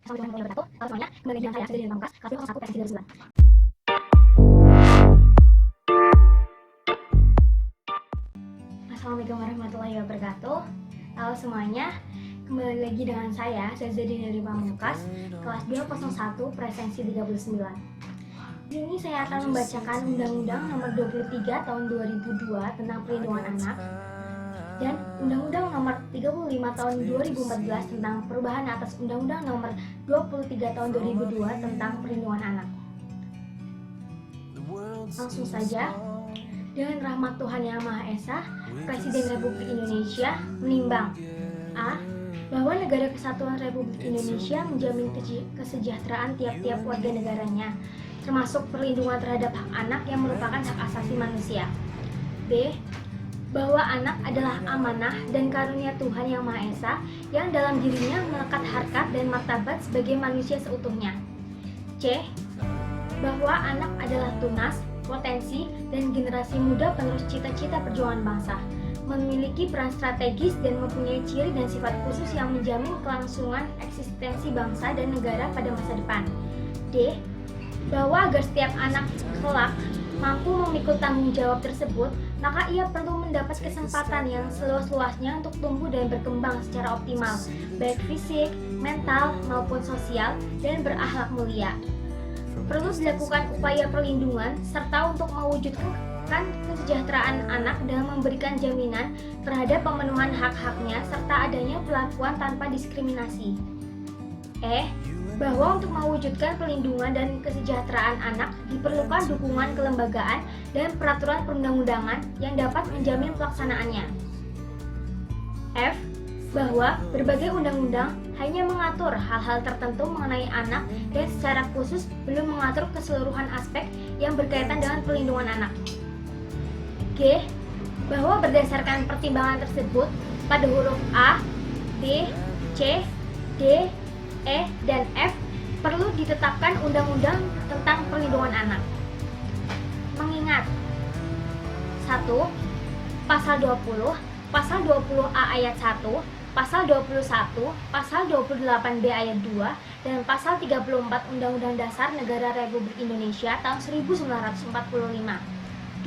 Assalamualaikum warahmatullahi wabarakatuh. Halo semuanya, kembali dengan saya Siti Pamungkas, kelas 2 kelas 1 PSI 2009. Assalamualaikum warahmatullahi wabarakatuh. Halo semuanya, kembali lagi dengan saya Siti Pamungkas, kelas 201 presensi 39. Di sini saya akan membacakan Undang-Undang Nomor 23 Tahun 2002 tentang Perlindungan Anak dan Undang-Undang Nomor 35 Tahun 2014 tentang perubahan atas Undang-Undang Nomor 23 Tahun 2002 tentang Perlindungan Anak. Langsung saja, dengan rahmat Tuhan Yang Maha Esa, Presiden Republik Indonesia menimbang A. Bahwa Negara Kesatuan Republik Indonesia menjamin kesejahteraan tiap-tiap warga negaranya, termasuk perlindungan terhadap hak anak yang merupakan hak asasi manusia. B. Bahwa anak adalah amanah dan karunia Tuhan Yang Maha Esa yang dalam dirinya melekat harkat dan martabat sebagai manusia seutuhnya. C. Bahwa anak adalah tunas, potensi, dan generasi muda penerus cita-cita perjuangan bangsa, memiliki peran strategis dan mempunyai ciri dan sifat khusus yang menjamin kelangsungan eksistensi bangsa dan negara pada masa depan. D. Bahwa agar setiap anak kelak mampu memikul tanggung jawab tersebut, maka ia perlu mendapat kesempatan yang seluas-luasnya untuk tumbuh dan berkembang secara optimal, baik fisik, mental, maupun sosial, dan berakhlak mulia. Perlu dilakukan upaya perlindungan serta untuk mewujudkan kesejahteraan anak dalam memberikan jaminan terhadap pemenuhan hak-haknya serta adanya perlakuan tanpa diskriminasi. E. Bahwa untuk mewujudkan perlindungan dan kesejahteraan anak diperlukan dukungan kelembagaan dan peraturan perundang-undangan yang dapat menjamin pelaksanaannya. F. Bahwa berbagai undang-undang hanya mengatur hal-hal tertentu mengenai anak dan secara khusus belum mengatur keseluruhan aspek yang berkaitan dengan perlindungan anak. G. Bahwa berdasarkan pertimbangan tersebut pada huruf A, B, C, D, E, dan F perlu ditetapkan undang-undang tentang perlindungan anak. Mengingat 1. Pasal 20, Pasal 20A ayat 1, Pasal 21, Pasal 28B ayat 2, dan Pasal 34 Undang-Undang Dasar Negara Republik Indonesia tahun 1945.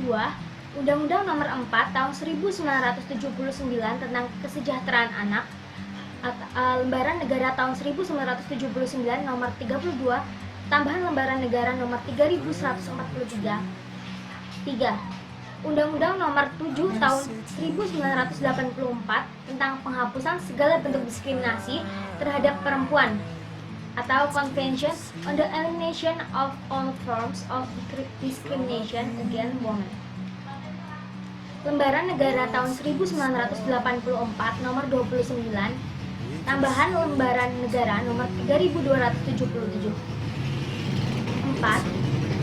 2. Undang-Undang Nomor 4 tahun 1979 tentang Kesejahteraan Anak, Lembaran Negara tahun 1979 nomor 32, tambahan Lembaran Negara nomor 3143. 3. Undang-Undang nomor 7 tahun 1984 tentang penghapusan segala bentuk diskriminasi terhadap perempuan atau Convention on the Elimination of All Forms of Discrimination Against Women. Lembaran Negara tahun 1984 nomor 29, tambahan Lembaran Negara nomor 3277. 4.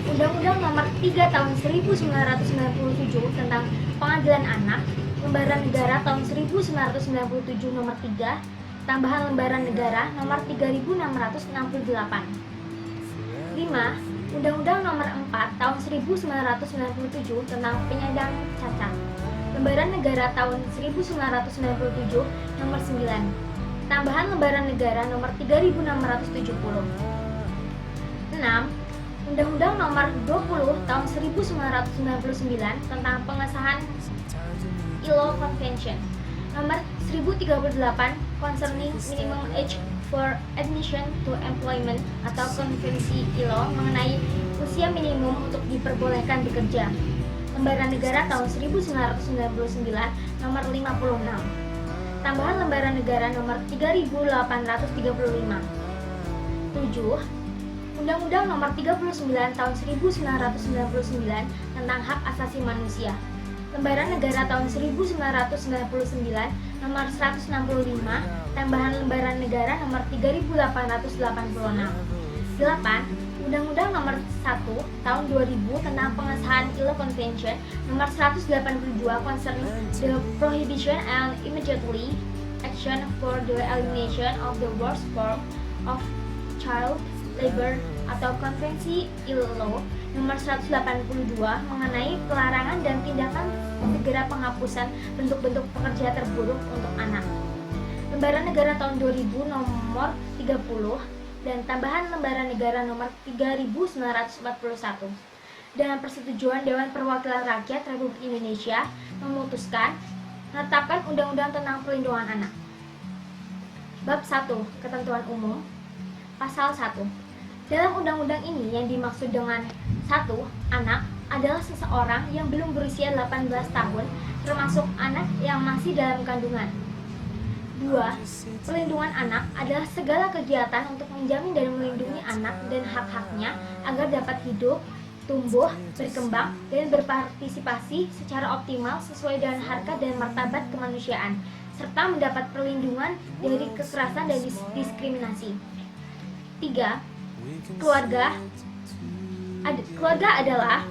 Undang-Undang nomor 3 tahun 1997 tentang Pengadilan Anak, Lembaran Negara tahun 1997 nomor 3, tambahan Lembaran Negara nomor 3668. 5. Undang-Undang nomor 4 tahun 1997 tentang Penyandang Cacat, Lembaran Negara tahun 1997 nomor 9, tambahan Lembaran Negara nomor 3670. 6. Undang-Undang nomor 20 tahun 1999 tentang pengesahan ILO Convention nomor 1038 concerning minimum age for admission to employment atau Konvensi ILO mengenai usia minimum untuk diperbolehkan bekerja, Lembaran Negara tahun 1999 nomor 56, tambahan Lembaran Negara nomor 3835. 7. Undang-Undang nomor 39 tahun 1999 tentang Hak Asasi Manusia, Lembaran Negara tahun 1999 nomor 165, tambahan Lembaran Negara nomor 3886. 8. Undang-Undang nomor 1 tahun 2000 tentang pengesahan ILO Convention nomor 182 concerning the prohibition and immediately action for the elimination of the worst form of child labor atau Konvensi ILO nomor 182 mengenai pelarangan dan tindakan segera penghapusan bentuk-bentuk pekerja terburuk untuk anak, Lembaran Negara tahun 2000 nomor 30, dan tambahan lembaran negara nomor 3941. Dengan persetujuan Dewan Perwakilan Rakyat Republik Indonesia memutuskan menetapkan Undang-Undang tentang Perlindungan Anak. Bab 1. Ketentuan Umum. Pasal 1. Dalam undang-undang ini yang dimaksud dengan 1. Anak adalah seseorang yang belum berusia 18 tahun, termasuk anak yang masih dalam kandungan. 2. Perlindungan anak adalah segala kegiatan untuk menjamin dan melindungi anak dan hak-haknya agar dapat hidup, tumbuh, berkembang, dan berpartisipasi secara optimal sesuai dengan harkat dan martabat kemanusiaan, serta mendapat perlindungan dari kekerasan dan diskriminasi. 3. Keluarga adalah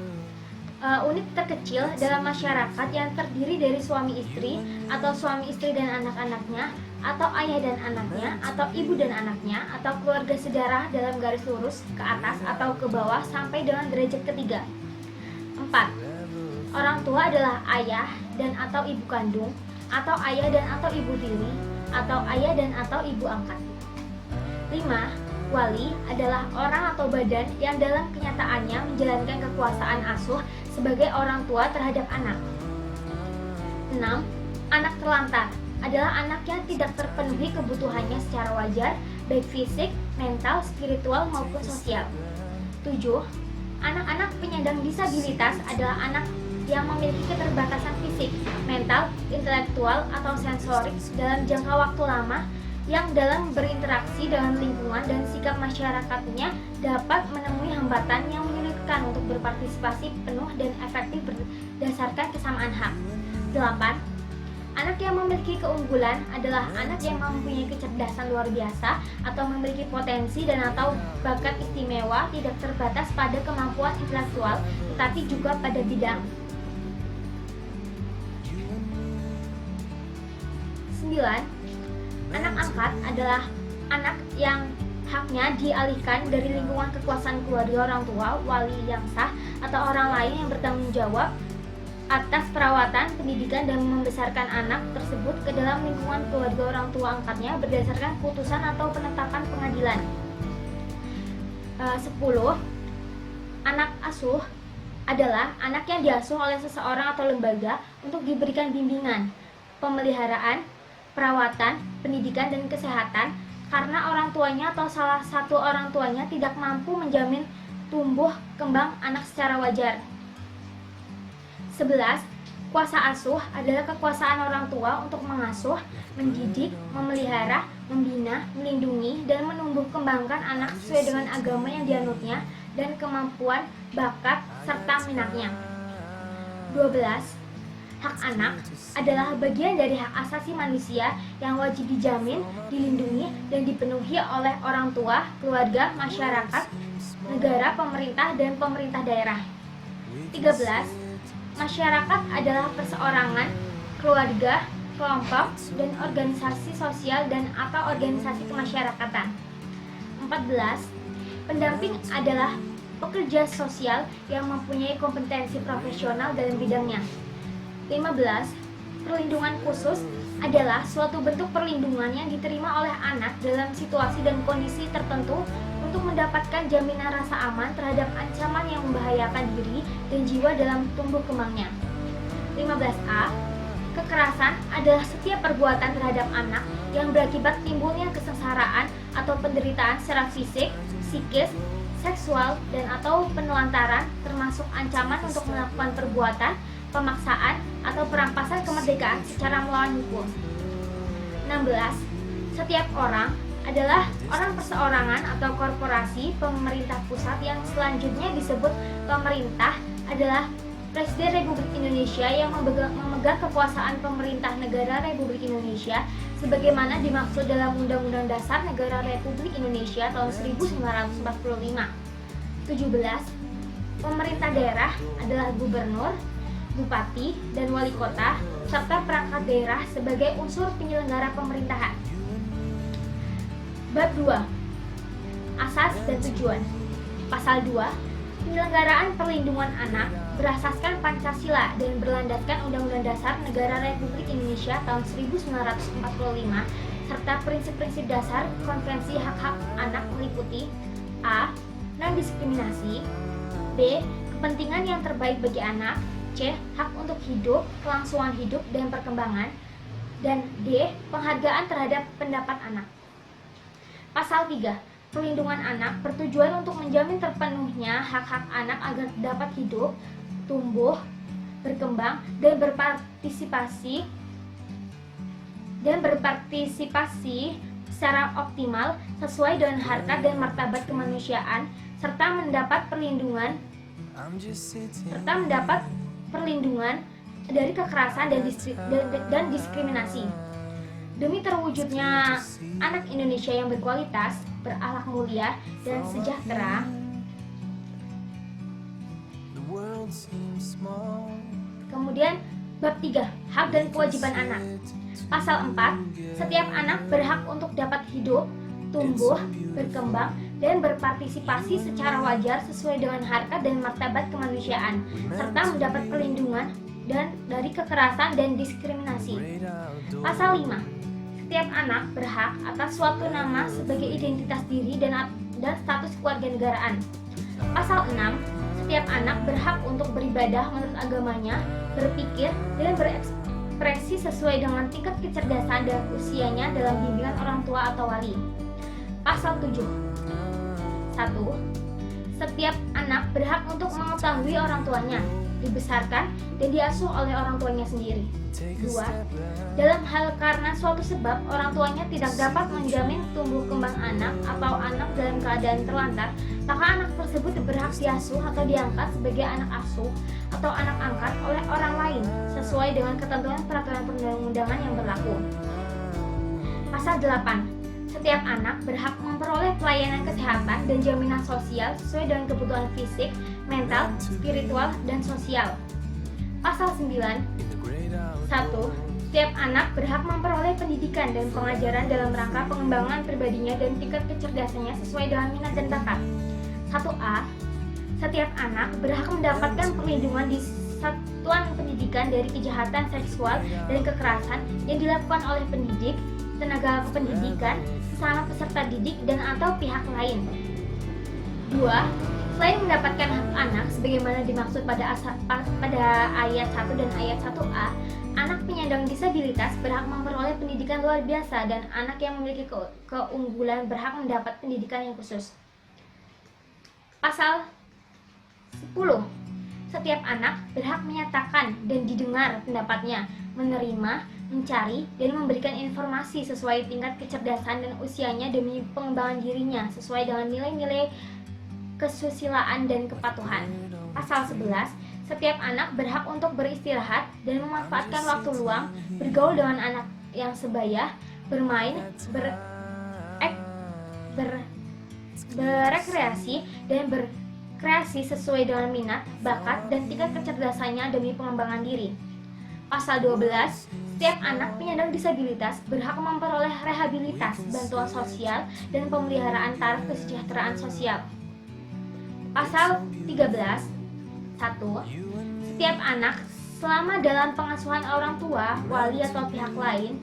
unit terkecil dalam masyarakat yang terdiri dari suami istri atau suami istri dan anak-anaknya, atau ayah dan anaknya, atau ibu dan anaknya, atau keluarga sedarah dalam garis lurus ke atas atau ke bawah sampai dengan derajat ketiga. 4. Orang tua adalah ayah dan atau ibu kandung, atau ayah dan atau ibu tiri, atau ayah dan atau ibu angkat. 5. Wali adalah orang atau badan yang dalam kenyataannya menjalankan kekuasaan asuh sebagai orang tua terhadap anak. 6. Anak terlantar adalah anak yang tidak terpenuhi kebutuhannya secara wajar, baik fisik, mental, spiritual, maupun sosial. 7. Anak-anak penyandang disabilitas adalah anak yang memiliki keterbatasan fisik, mental, intelektual, atau sensorik dalam jangka waktu lama, yang dalam berinteraksi dengan lingkungan dan sikap masyarakatnya dapat menemui hambatan yang menyulitkan untuk berpartisipasi penuh dan efektif berdasarkan kesamaan hak. 8. Anak yang memiliki keunggulan adalah anak yang mempunyai kecerdasan luar biasa atau memiliki potensi dan atau bakat istimewa tidak terbatas pada kemampuan intelektual, tetapi juga pada bidang. 9. Anak angkat adalah anak yang haknya dialihkan dari lingkungan kekuasaan keluarga orang tua, wali yang sah, atau orang lain yang bertanggung jawab atas perawatan, pendidikan, dan membesarkan anak tersebut ke dalam lingkungan keluarga orang tua angkatnya berdasarkan putusan atau penetapan pengadilan. 10. Anak asuh adalah anak yang diasuh oleh seseorang atau lembaga untuk diberikan bimbingan, pemeliharaan, perawatan, pendidikan, dan kesehatan karena orang tuanya atau salah satu orang tuanya tidak mampu menjamin tumbuh kembang anak secara wajar. 11. Kuasa asuh adalah kekuasaan orang tua untuk mengasuh, mendidik, memelihara, membina, melindungi, dan menumbuh kembangkan anak sesuai dengan agama yang dianutnya dan kemampuan, bakat, serta minatnya. 12. Hak anak adalah bagian dari hak asasi manusia yang wajib dijamin, dilindungi, dan dipenuhi oleh orang tua, keluarga, masyarakat, negara, pemerintah, dan pemerintah daerah. 13. Masyarakat adalah perseorangan, keluarga, kelompok, dan organisasi sosial dan atau organisasi kemasyarakatan. 14. Pendamping adalah pekerja sosial yang mempunyai kompetensi profesional dalam bidangnya. 15. Perlindungan khusus adalah suatu bentuk perlindungan yang diterima oleh anak dalam situasi dan kondisi tertentu untuk mendapatkan jaminan rasa aman terhadap ancaman yang membahayakan diri dan jiwa dalam tumbuh kembangnya. 15A. Kekerasan adalah setiap perbuatan terhadap anak yang berakibat timbulnya kesengsaraan atau penderitaan secara fisik, psikis, seksual, dan atau penelantaran, termasuk ancaman untuk melakukan perbuatan, pemaksaan, atau perampasan kemerdekaan secara melawan hukum. 16. Setiap orang adalah orang perseorangan atau korporasi pemerintah pusat yang selanjutnya disebut pemerintah adalah Presiden Republik Indonesia yang memegang kekuasaan pemerintah negara Republik Indonesia sebagaimana dimaksud dalam Undang-Undang Dasar Negara Republik Indonesia tahun 1945. 17. Pemerintah daerah adalah gubernur, bupati, dan wali kota, serta perangkat daerah sebagai unsur penyelenggara pemerintahan. Bab 2. Asas dan tujuan. Pasal 2. Penyelenggaraan perlindungan anak berasaskan Pancasila dan berlandaskan Undang-Undang Dasar Negara Republik Indonesia tahun 1945 serta prinsip-prinsip dasar Konvensi Hak-Hak Anak meliputi A. Non-diskriminasi, B. Kepentingan yang terbaik bagi anak, C. Hak untuk hidup, kelangsungan hidup dan perkembangan, dan D. Penghargaan terhadap pendapat anak. Pasal 3. Perlindungan anak bertujuan untuk menjamin terpenuhnya hak-hak anak agar dapat hidup, tumbuh, berkembang, dan berpartisipasi secara optimal sesuai dengan harkat dan martabat kemanusiaan serta mendapat perlindungan dari kekerasan dan diskriminasi. Demi terwujudnya anak Indonesia yang berkualitas, berakhlak mulia, dan sejahtera. Kemudian bab 3, hak dan kewajiban anak. Pasal 4, setiap anak berhak untuk dapat hidup, tumbuh, berkembang, dan berpartisipasi secara wajar sesuai dengan harkat dan martabat kemanusiaan, serta mendapat perlindungan dari kekerasan dan diskriminasi. Pasal 5, setiap anak berhak atas suatu nama sebagai identitas diri dan status kewarganegaraan. Pasal 6, setiap anak berhak untuk beribadah menurut agamanya, berpikir, dan berekspresi sesuai dengan tingkat kecerdasan dan usianya dalam bimbingan orang tua atau wali. Pasal 7. 1. Setiap anak berhak untuk mengetahui orang tuanya, dibesarkan dan diasuh oleh orang tuanya sendiri. 2. Dalam hal karena suatu sebab orang tuanya tidak dapat menjamin tumbuh kembang anak atau anak dalam keadaan terlantar, maka anak tersebut berhak diasuh atau diangkat sebagai anak asuh atau anak angkat oleh orang lain sesuai dengan ketentuan peraturan perundang-undangan yang berlaku. Pasal 8. Setiap anak berhak memperoleh pelayanan kesehatan dan jaminan sosial sesuai dengan kebutuhan fisik, mental, spiritual, dan sosial. Pasal 9. 1. Setiap anak berhak memperoleh pendidikan dan pengajaran dalam rangka pengembangan pribadinya dan tingkat kecerdasannya sesuai dengan minat dan bakat. 1A. Setiap anak berhak mendapatkan perlindungan di satuan pendidikan dari kejahatan seksual dan kekerasan yang dilakukan oleh pendidik, tenaga kependidikan, sesama peserta didik, dan atau pihak lain. 2. Selain mendapatkan hak anak sebagaimana dimaksud pada ayat 1 dan ayat 1A, anak penyandang disabilitas berhak memperoleh pendidikan luar biasa dan anak yang memiliki keunggulan berhak mendapat pendidikan yang khusus. Pasal 10. Setiap anak berhak menyatakan dan didengar pendapatnya, menerima, mencari, dan memberikan informasi sesuai tingkat kecerdasan dan usianya demi pengembangan dirinya sesuai dengan nilai-nilai kesusilaan dan kepatuhan. Pasal 11. Setiap anak berhak untuk beristirahat dan memanfaatkan waktu luang, bergaul dengan anak yang sebaya, bermain, berekreasi, dan berkreasi sesuai dengan minat, bakat, dan tingkat kecerdasannya demi pengembangan diri. Pasal 12. Setiap anak penyandang disabilitas berhak memperoleh rehabilitas, bantuan sosial, dan pemeliharaan taraf kesejahteraan sosial. Pasal 13. 1. Setiap anak selama dalam pengasuhan orang tua, wali atau pihak lain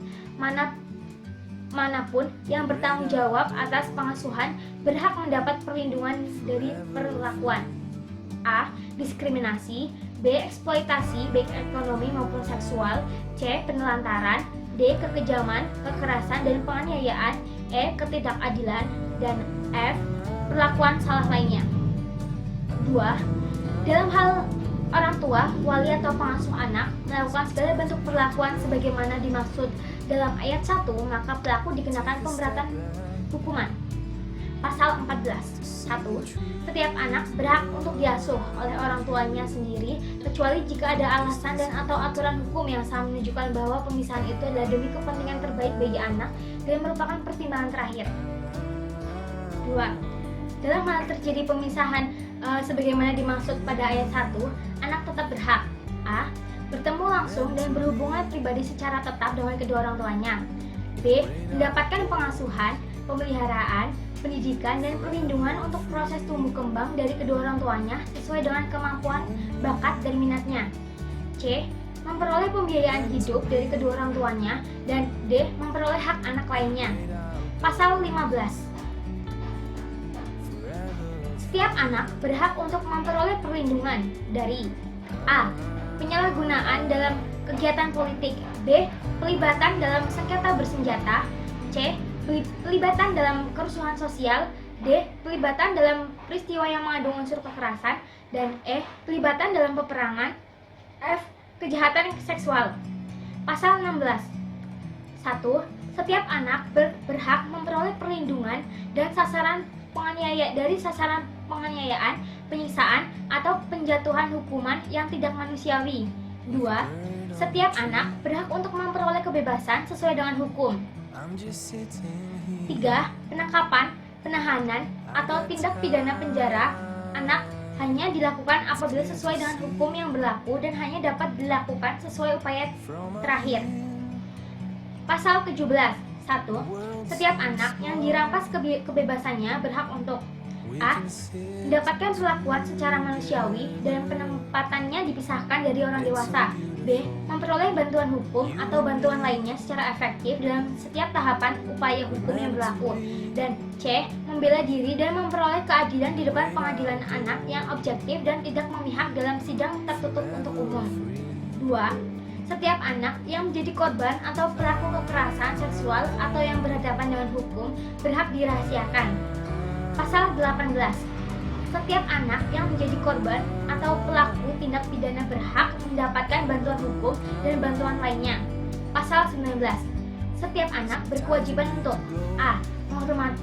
manapun yang bertanggung jawab atas pengasuhan berhak mendapat perlindungan dari perlakuan A. Diskriminasi, B. Eksploitasi baik ekonomi maupun seksual, C. Penelantaran, D. Kekejaman, kekerasan, dan penganiayaan, E. Ketidakadilan, dan F. Perlakuan salah lainnya. 2. Dalam hal orang tua, wali atau pengasuh anak melakukan segala bentuk perlakuan sebagaimana dimaksud dalam ayat 1, maka pelaku dikenakan pemberatan hukuman. Pasal 14. 1. Setiap anak berhak untuk diasuh oleh orang tuanya sendiri kecuali jika ada alasan dan atau aturan hukum yang sah menunjukkan bahwa pemisahan itu adalah demi kepentingan terbaik bagi anak dan merupakan pertimbangan terakhir. 2. Dalam hal terjadi pemisahan sebagaimana dimaksud pada ayat 1, anak tetap berhak A. Bertemu langsung dan berhubungan pribadi secara tetap dengan kedua orang tuanya, B. Mendapatkan pengasuhan, pemeliharaan, pendidikan, dan perlindungan untuk proses tumbuh kembang dari kedua orang tuanya sesuai dengan kemampuan, bakat, dan minatnya, C. memperoleh pembiayaan hidup dari kedua orang tuanya, dan D. memperoleh hak anak lainnya. Pasal 15. Setiap anak berhak untuk memperoleh perlindungan dari A. penyalahgunaan dalam kegiatan politik, B. pelibatan dalam sengketa bersenjata, C. pelibatan dalam kerusuhan sosial, D. pelibatan dalam peristiwa yang mengandung unsur kekerasan, dan E. pelibatan dalam peperangan, F. kejahatan seksual. Pasal 16. 1. Setiap anak berhak memperoleh perlindungan dan sasaran dari sasaran penganiayaan, penyiksaan, atau penjatuhan hukuman yang tidak manusiawi. 2. Setiap anak berhak untuk memperoleh kebebasan sesuai dengan hukum. 3. Penangkapan, penahanan, atau tindak pidana penjara anak hanya dilakukan apabila sesuai dengan hukum yang berlaku dan hanya dapat dilakukan sesuai upaya terakhir. Pasal 17. 1. Setiap anak yang dirampas kebebasannya berhak untuk A. mendapatkan perlakuan secara manusiawi dan penempatannya dipisahkan dari orang dewasa. B. memperoleh bantuan hukum atau bantuan lainnya secara efektif dalam setiap tahapan upaya hukum yang berlaku. Dan C. membela diri dan memperoleh keadilan di depan pengadilan anak yang objektif dan tidak memihak dalam sidang tertutup untuk umum. 2. Setiap anak yang menjadi korban atau pelaku kekerasan seksual atau yang berhadapan dengan hukum berhak dirahasiakan. Pasal 18. Setiap anak yang menjadi korban atau pelaku tindak pidana berhak mendapatkan bantuan hukum dan bantuan lainnya. Pasal 19. Setiap anak berkewajiban untuk A.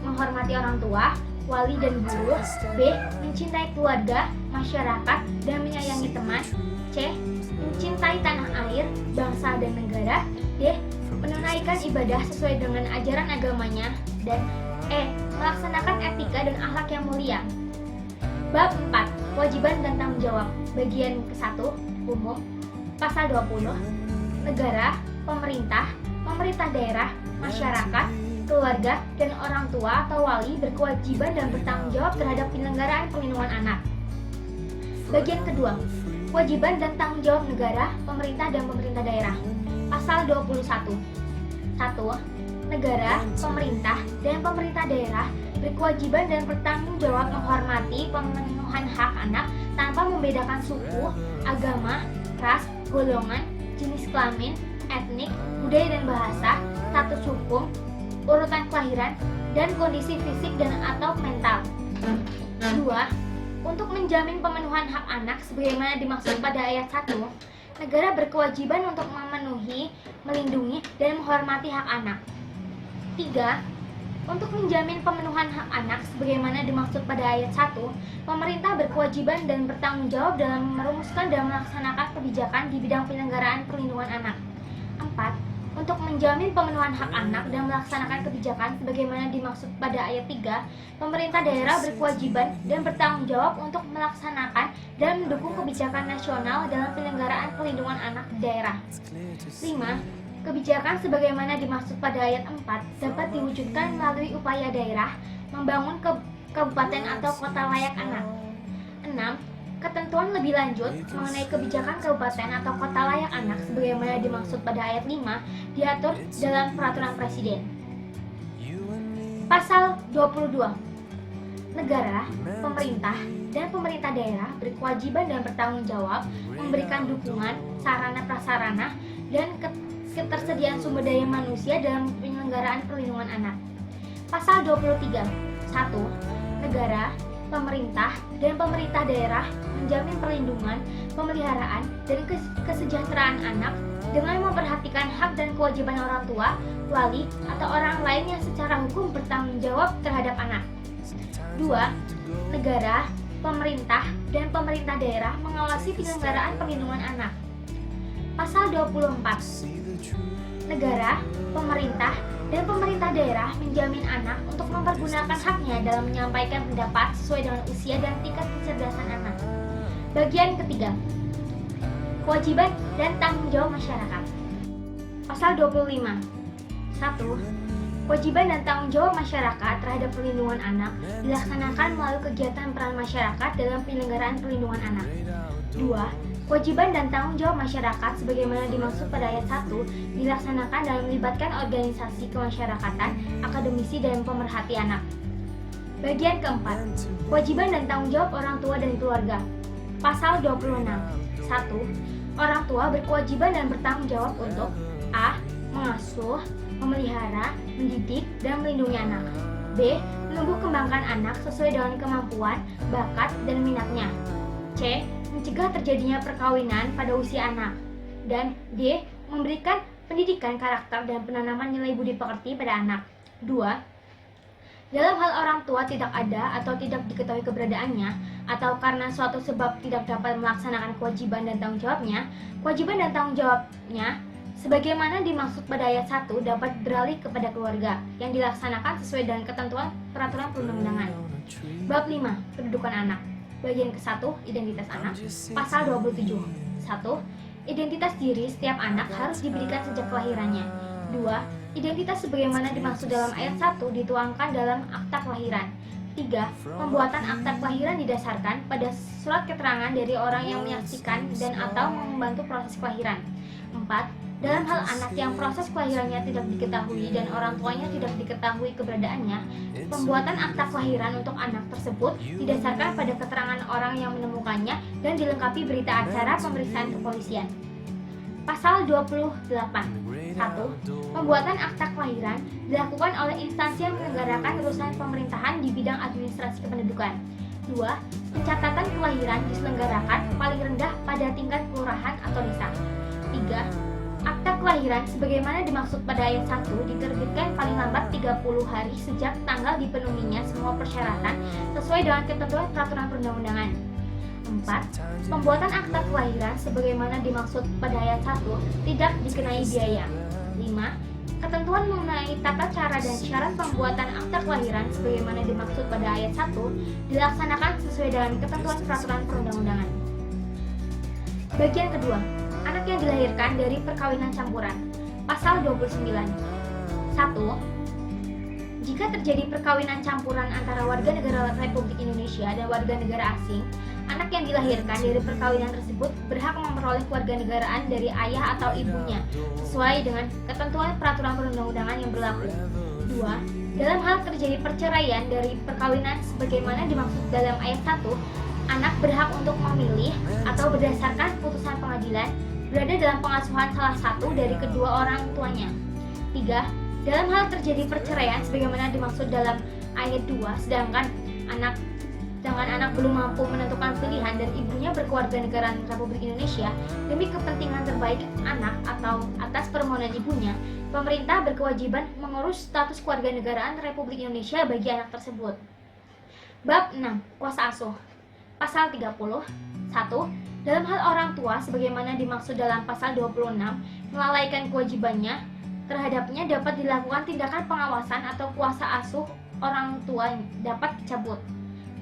menghormati orang tua, wali dan guru, B. mencintai keluarga, masyarakat, dan menyayangi teman, C. mencintai tanah air, bangsa dan negara, D. menunaikan ibadah sesuai dengan ajaran agamanya, dan E. melaksanakan etika dan akhlak yang mulia. Bab 4. Kewajiban dan tanggung jawab. Bagian ke-1. Umum. Pasal 20. Negara, pemerintah daerah, masyarakat, keluarga, dan orang tua atau wali berkewajiban dan bertanggung jawab terhadap penyelenggaraan perlindungan anak. Bagian kedua. Kewajiban dan tanggung jawab negara, pemerintah, dan pemerintah daerah. Pasal 21. 1. Negara, pemerintah, dan pemerintah daerah berkewajiban dan bertanggung jawab menghormati pemenuhan hak anak tanpa membedakan suku, agama, ras, golongan, jenis kelamin, etnik, budaya dan bahasa, status hukum, urutan kelahiran, dan kondisi fisik dan atau mental. 2. Untuk menjamin pemenuhan hak anak sebagaimana dimaksud pada ayat 1, negara berkewajiban untuk memenuhi, melindungi, dan menghormati hak anak. 3. Untuk menjamin pemenuhan hak anak sebagaimana dimaksud pada ayat 1, pemerintah berkewajiban dan bertanggung jawab dalam merumuskan dan melaksanakan kebijakan di bidang penyelenggaraan perlindungan anak. 4. Untuk menjamin pemenuhan hak anak dan melaksanakan kebijakan sebagaimana dimaksud pada ayat 3, pemerintah daerah berkewajiban dan bertanggung jawab untuk melaksanakan dan mendukung kebijakan nasional dalam penyelenggaraan perlindungan anak di daerah. 5. Kebijakan sebagaimana dimaksud pada ayat 4 dapat diwujudkan melalui upaya daerah membangun kabupaten atau kota layak anak. 6. Ketentuan lebih lanjut mengenai kebijakan kabupaten atau kota layak anak sebagaimana dimaksud pada ayat 5 diatur dalam peraturan presiden. Pasal 22. Negara, pemerintah, dan pemerintah daerah berkewajiban dan bertanggung jawab memberikan dukungan, sarana prasarana, dan ketersediaan sumber daya manusia dalam penyelenggaraan perlindungan anak. Pasal 23. 1. Negara, pemerintah, dan pemerintah daerah menjamin perlindungan, pemeliharaan, dan kesejahteraan anak dengan memperhatikan hak dan kewajiban orang tua, wali, atau orang lain yang secara hukum bertanggung jawab terhadap anak. 2. Negara, pemerintah, dan pemerintah daerah mengawasi penyelenggaraan perlindungan anak. Pasal 24. Negara, pemerintah, dan pemerintah daerah menjamin anak untuk mempergunakan haknya dalam menyampaikan pendapat sesuai dengan usia dan tingkat kecerdasan anak. Bagian ketiga. Kewajiban dan tanggung jawab masyarakat. Pasal 25. 1. Kewajiban dan tanggung jawab masyarakat terhadap perlindungan anak dilaksanakan melalui kegiatan peran masyarakat dalam penyelenggaraan perlindungan anak. 2. Kewajiban dan tanggung jawab masyarakat sebagaimana dimaksud pada ayat 1 dilaksanakan dalam melibatkan organisasi kemasyarakatan, akademisi, dan pemerhati anak. Bagian keempat, kewajiban dan tanggung jawab orang tua dan keluarga. Pasal 26. 1. Orang tua berkewajiban dan bertanggung jawab untuk A. Mengasuh, memelihara, mendidik, dan melindungi anak. B. Menumbuh kembangkan anak sesuai dengan kemampuan, bakat, dan minatnya. C. Mencegah terjadinya perkawinan pada usia anak. Dan D. Memberikan pendidikan karakter dan penanaman nilai budi pekerti pada anak. 2. Dalam hal orang tua tidak ada atau tidak diketahui keberadaannya, atau karena suatu sebab tidak dapat melaksanakan kewajiban dan tanggung jawabnya, kewajiban dan tanggung jawabnya sebagaimana dimaksud pada ayat 1 dapat beralih kepada keluarga yang dilaksanakan sesuai dengan ketentuan peraturan perundang-undangan. Bab 5. Kedudukan anak. Bagian ke-1, identitas anak. Pasal 27. 1. Identitas diri setiap anak harus diberikan sejak kelahirannya. 2. Identitas sebagaimana dimaksud dalam ayat 1 dituangkan dalam akta kelahiran. 3. Pembuatan akta kelahiran didasarkan pada surat keterangan dari orang yang menyaksikan dan atau membantu proses kelahiran. 4. Dalam hal anak yang proses kelahirannya tidak diketahui dan orang tuanya tidak diketahui keberadaannya, pembuatan akta kelahiran untuk anak tersebut didasarkan pada keterangan orang yang menemukannya dan dilengkapi berita acara pemeriksaan kepolisian. Pasal 28. 1. Pembuatan akta kelahiran dilakukan oleh instansi yang menyelenggarakan urusan pemerintahan di bidang administrasi kependudukan. 2. Pencatatan kelahiran diselenggarakan paling rendah pada tingkat kelurahan atau desa. 3. Akta kelahiran sebagaimana dimaksud pada ayat 1 diterbitkan paling lambat 30 hari sejak tanggal dipenuhinya semua persyaratan sesuai dengan ketentuan peraturan perundang-undangan. 4. Pembuatan akta kelahiran sebagaimana dimaksud pada ayat 1 tidak dikenai biaya. 5. Ketentuan mengenai tata cara dan syarat pembuatan akta kelahiran sebagaimana dimaksud pada ayat 1 dilaksanakan sesuai dengan ketentuan peraturan perundang-undangan. Bagian kedua, anak yang dilahirkan dari perkawinan campuran. Pasal 29. 1. Jika terjadi perkawinan campuran antara warga negara Republik Indonesia dan warga negara asing, anak yang dilahirkan dari perkawinan tersebut berhak memperoleh kewarganegaraan dari ayah atau ibunya sesuai dengan ketentuan peraturan perundang-undangan yang berlaku. 2. Dalam hal terjadi perceraian dari perkawinan sebagaimana dimaksud dalam ayat 1, anak berhak untuk memilih atau berdasarkan putusan pengadilan berada dalam pengasuhan salah satu dari kedua orang tuanya. 3. Dalam hal terjadi perceraian sebagaimana dimaksud dalam ayat 2, sedangkan anak belum mampu menentukan pilihan dan ibunya berkewarganegaraan Republik Indonesia demi kepentingan terbaik anak atau atas permohonan ibunya, pemerintah berkewajiban mengurus status kewarganegaraan Republik Indonesia bagi anak tersebut. Bab 6. Kuasa asuh. Pasal 30. 1. Dalam hal orang tua sebagaimana dimaksud dalam pasal 26 melalaikan kewajibannya terhadapnya dapat dilakukan tindakan pengawasan atau kuasa asuh orang tua dapat dicabut.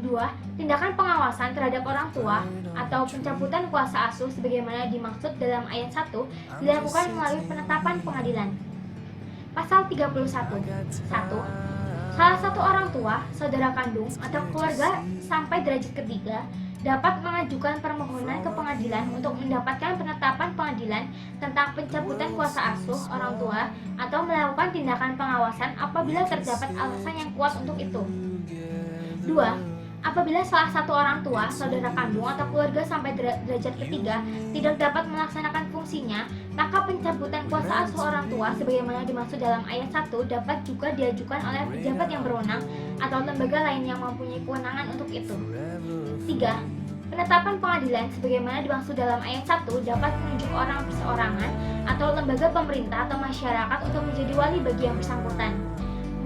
2. Tindakan pengawasan terhadap orang tua atau pencabutan kuasa asuh sebagaimana dimaksud dalam ayat 1 dilakukan melalui penetapan pengadilan. Pasal 31. 1. Salah satu orang tua, saudara kandung, atau keluarga sampai derajat ketiga dapat mengajukan permohonan ke pengadilan untuk mendapatkan penetapan pengadilan tentang pencabutan kuasa asuh orang tua atau melakukan tindakan pengawasan apabila terdapat alasan yang kuat untuk itu. 2. Apabila salah satu orang tua, saudara kandung, atau keluarga sampai derajat ketiga tidak dapat melaksanakan fungsinya, maka pencabutan kuasa asuh orang tua sebagaimana dimaksud dalam ayat 1 dapat juga diajukan oleh pejabat yang berwenang atau lembaga lain yang mempunyai kewenangan untuk itu. 3. Penetapan pengadilan sebagaimana dimaksud dalam ayat 1 dapat menunjuk orang perseorangan atau lembaga pemerintah atau masyarakat untuk menjadi wali bagi yang bersangkutan.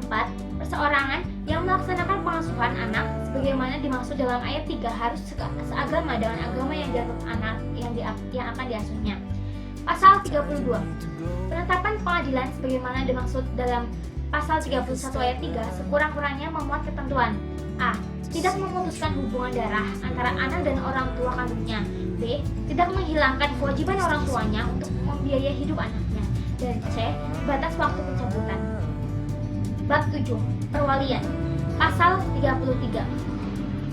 4. Perseorangan yang melaksanakan pengasuhan anak sebagaimana dimaksud dalam ayat 3 harus seagama dengan agama yang dianut anak yang akan diasuhnya. Pasal 32. Penetapan pengadilan sebagaimana dimaksud dalam pasal 31 ayat 3 sekurang-kurangnya memuat ketentuan: A. Tidak memutuskan hubungan darah antara anak dan orang tua kandungnya. B. Tidak menghilangkan kewajiban orang tuanya untuk membiayai hidup anaknya. Dan C. Batas waktu pencabutan. Bab 7. Perwalian. Pasal 33.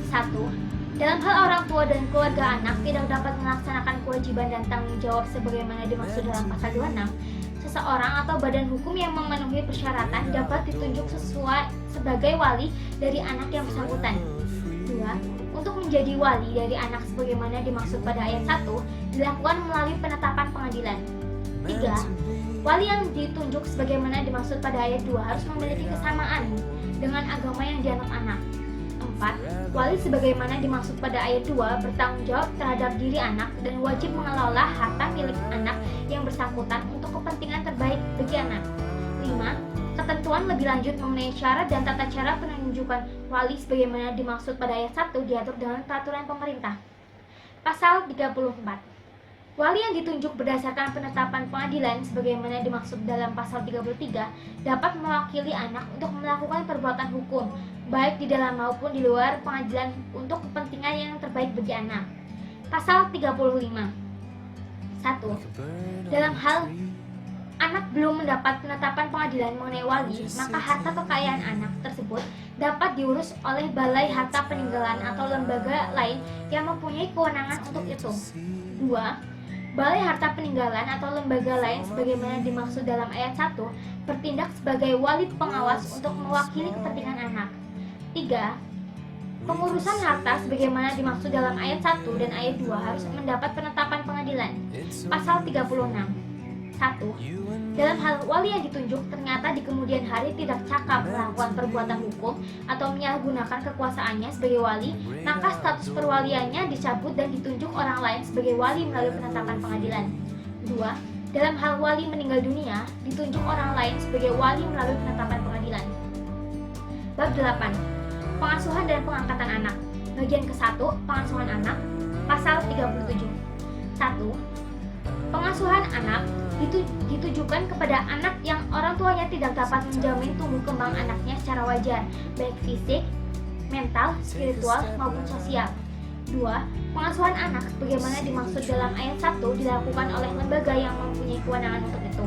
1. Dalam hal orang tua dan keluarga anak tidak dapat melaksanakan kewajiban dan tanggung jawab sebagaimana dimaksud dalam pasal 26, seseorang atau badan hukum yang memenuhi persyaratan dapat ditunjuk sebagai wali dari anak yang bersangkutan. 2. Untuk menjadi wali dari anak sebagaimana dimaksud pada ayat 1 dilakukan melalui penetapan pengadilan. 3. Wali yang ditunjuk sebagaimana dimaksud pada ayat 2 harus memiliki kesamaan dengan agama yang dianut anak. 4. Wali sebagaimana dimaksud pada ayat 2 bertanggung jawab terhadap diri anak dan wajib mengelola harta milik anak yang bersangkutan untuk kepentingan terbaik bagi anak. 5. Ketentuan lebih lanjut mengenai syarat dan tata cara penunjukan wali sebagaimana dimaksud pada ayat 1 diatur dalam peraturan pemerintah. Pasal 34. Wali yang ditunjuk berdasarkan penetapan pengadilan sebagaimana dimaksud dalam pasal 33 dapat mewakili anak untuk melakukan perbuatan hukum baik di dalam maupun di luar pengadilan untuk kepentingan yang terbaik bagi anak. Pasal 35. 1. Dalam hal anak belum mendapat penetapan pengadilan mengenai wali, maka harta kekayaan anak tersebut dapat diurus oleh Balai Harta Peninggalan atau lembaga lain yang mempunyai kewenangan untuk itu. 2. Balai Harta Peninggalan atau lembaga lain sebagaimana dimaksud dalam ayat 1 bertindak sebagai wali pengawas untuk mewakili kepentingan anak. 3. Pengurusan harta sebagaimana dimaksud dalam ayat 1 dan ayat 2 harus mendapat penetapan pengadilan. Pasal 36. 1. Dalam hal wali yang ditunjuk ternyata di kemudian hari tidak cakap melakukan perbuatan hukum atau menyalahgunakan kekuasaannya sebagai wali, maka status perwaliannya dicabut dan ditunjuk orang lain sebagai wali melalui penetapan pengadilan. 2. Dalam hal wali meninggal dunia, ditunjuk orang lain sebagai wali melalui penetapan pengadilan. Bab 8. Pengasuhan dan pengangkatan anak. Bagian ke-1, pengasuhan anak. Pasal 37. 1. Pengasuhan anak ditujukan kepada anak yang orang tuanya tidak dapat menjamin tumbuh kembang anaknya secara wajar, baik fisik, mental, spiritual, maupun sosial. 2. Pengasuhan anak sebagaimana dimaksud dalam ayat 1 dilakukan oleh lembaga yang mempunyai kewenangan untuk itu.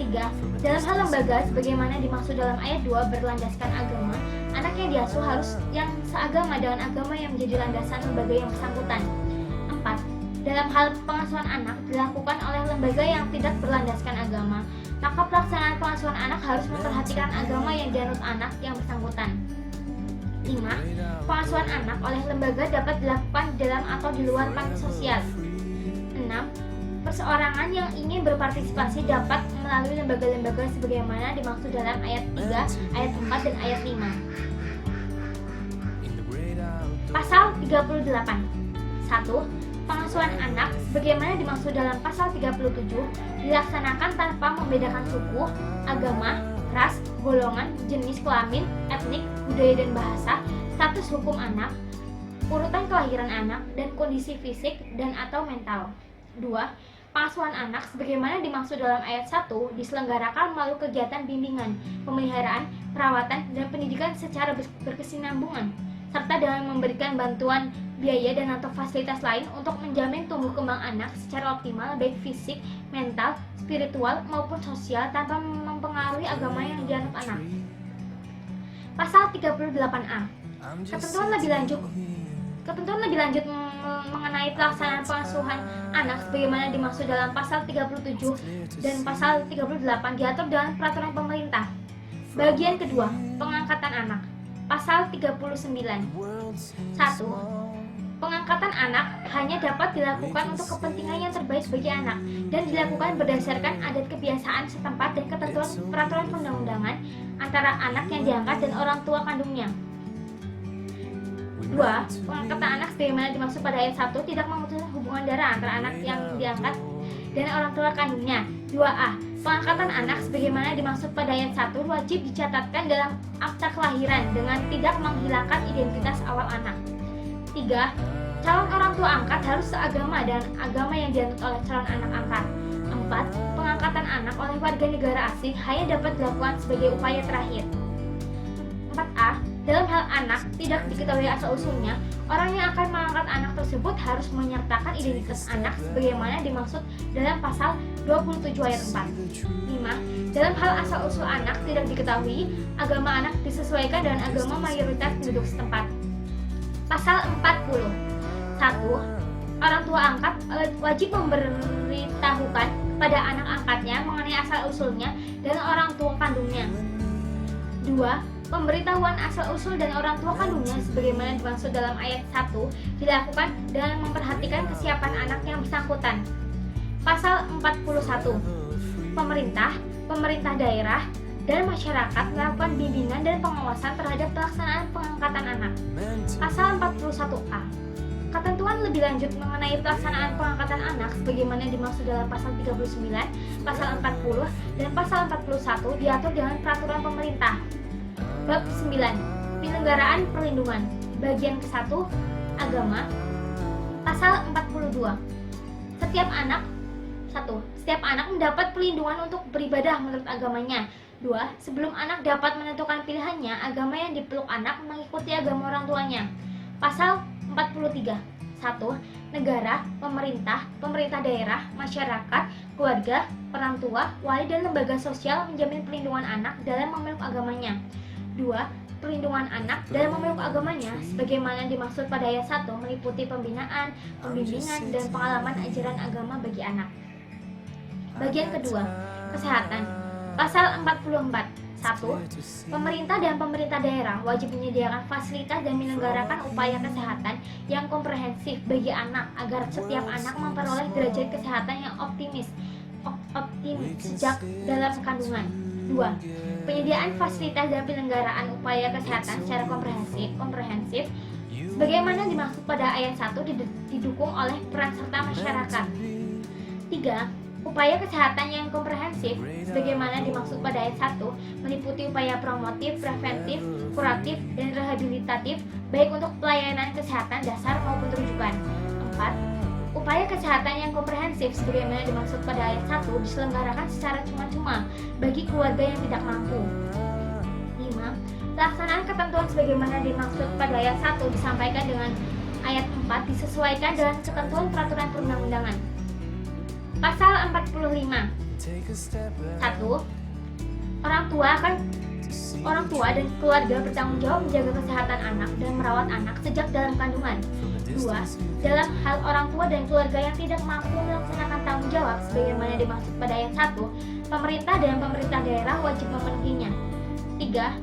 3. Dalam hal lembaga sebagaimana dimaksud dalam ayat 2 berlandaskan agama, anak yang diasuh harus yang seagama dengan agama yang menjadi landasan lembaga yang bersangkutan. 4. Dalam hal pengasuhan anak dilakukan oleh lembaga yang tidak berlandaskan agama, maka pelaksanaan pengasuhan anak harus memperhatikan agama yang dianut anak yang bersangkutan. 5. Pengasuhan anak oleh lembaga dapat dilakukan di dalam atau di luar panti sosial. 6. Perseorangan yang ingin berpartisipasi dapat melalui lembaga-lembaga sebagaimana dimaksud dalam ayat 3, ayat 4, dan ayat 5. Pasal 38. 1. Pengasuhan anak sebagaimana dimaksud dalam pasal 37 dilaksanakan tanpa membedakan suku, agama, ras, golongan, jenis kelamin, etnik, budaya dan bahasa, status hukum anak, urutan kelahiran anak, dan kondisi fisik dan atau mental. 2. Pengasuhan anak sebagaimana dimaksud dalam ayat 1 diselenggarakan melalui kegiatan bimbingan, pemeliharaan, perawatan, dan pendidikan secara berkesinambungan, serta dengan memberikan bantuan biaya dan atau fasilitas lain untuk menjamin tumbuh kembang anak secara optimal baik fisik, mental, spiritual, maupun sosial tanpa mempengaruhi agama yang dianut anak. Pasal 38A. Ketentuan lebih lanjut mengenai pelaksanaan pengasuhan anak sebagaimana dimaksud dalam pasal 37 dan pasal 38 diatur dalam peraturan pemerintah. Bagian kedua, pengangkatan anak. Pasal 39. 1. Pengangkatan anak hanya dapat dilakukan untuk kepentingan yang terbaik bagi anak dan dilakukan berdasarkan adat kebiasaan setempat dan ketentuan peraturan perundang-undangan antara anak yang diangkat dan orang tua kandungnya. 2. Pengangkatan anak sebagaimana dimaksud pada ayat 1 tidak memutuskan hubungan darah antara anak yang diangkat dan orang tua kandungnya. 2a. Pengangkatan anak sebagaimana dimaksud pada ayat 1 wajib dicatatkan dalam akta kelahiran dengan tidak menghilangkan identitas awal anak. 3. Calon orang tua angkat harus seagama dengan agama yang dianut oleh calon anak angkat. 4. Pengangkatan anak oleh warga negara asing hanya dapat dilakukan sebagai upaya terakhir. 4a. Dalam hal anak tidak diketahui asal-usulnya, orang yang akan mengangkat anak tersebut harus menyertakan identitas anak sebagaimana dimaksud dalam pasal 27 ayat 4. 5. Dalam hal asal-usul anak tidak diketahui, agama anak disesuaikan dengan agama mayoritas penduduk setempat. Pasal 40. 1. Orang tua angkat wajib memberitahukan kepada anak angkatnya mengenai asal-usulnya dan orang tua kandungnya. 2. Pemberitahuan asal-usul dan orang tua kandungnya sebagaimana dimaksud dalam ayat 1 dilakukan dengan memperhatikan kesiapan anak yang bersangkutan. Pasal 41. Pemerintah daerah, dan masyarakat melakukan bimbingan dan pengawasan terhadap pelaksanaan pengangkatan anak. Pasal 41A. Ketentuan lebih lanjut mengenai pelaksanaan pengangkatan anak sebagaimana dimaksud dalam pasal 39, pasal 40, dan pasal 41 diatur dengan peraturan pemerintah. Bab 9. Penyelenggaraan perlindungan. Bagian ke-1. Agama. Pasal 42. Setiap anak mendapat perlindungan untuk beribadah menurut agamanya. 2. Sebelum anak dapat menentukan pilihannya, agama yang dipeluk anak mengikuti agama orang tuanya. Pasal 43. 1. Negara, pemerintah daerah, masyarakat, keluarga, orang tua, wali dan lembaga sosial menjamin perlindungan anak dalam memeluk agamanya. 2. Perlindungan anak dalam memeluk agamanya sebagaimana dimaksud pada ayat 1 meliputi pembinaan, pembimbingan, dan pengalaman ajaran agama bagi anak. Bagian kedua, kesehatan. Pasal 44. 1. Pemerintah dan pemerintah daerah wajib menyediakan fasilitas dan menyelenggarakan upaya kesehatan yang komprehensif bagi anak agar setiap anak memperoleh derajat kesehatan yang optimis sejak dalam kandungan. 2. Penyediaan fasilitas dan penyelenggaraan upaya kesehatan secara komprehensif sebagaimana dimaksud pada ayat 1 didukung oleh peran serta masyarakat. 3. Upaya kesehatan yang komprehensif sebagaimana dimaksud pada ayat 1 meliputi upaya promotif, preventif, kuratif, dan rehabilitatif baik untuk pelayanan kesehatan dasar maupun rujukan. 4. Upaya kesehatan yang komprehensif sebagaimana dimaksud pada ayat 1 diselenggarakan secara cuma-cuma bagi keluarga yang tidak mampu. 5. Pelaksanaan ketentuan sebagaimana dimaksud pada ayat 1 disampaikan dengan ayat 4 disesuaikan dengan ketentuan peraturan perundang-undangan. Pasal 45. 1. Orang tua dan keluarga bertanggung jawab menjaga kesehatan anak dan merawat anak sejak dalam kandungan. 2. Dalam hal orang tua dan keluarga yang tidak mampu melaksanakan tanggung jawab sebagaimana dimaksud pada ayat 1, pemerintah dan pemerintah daerah wajib memenuhinya. 3.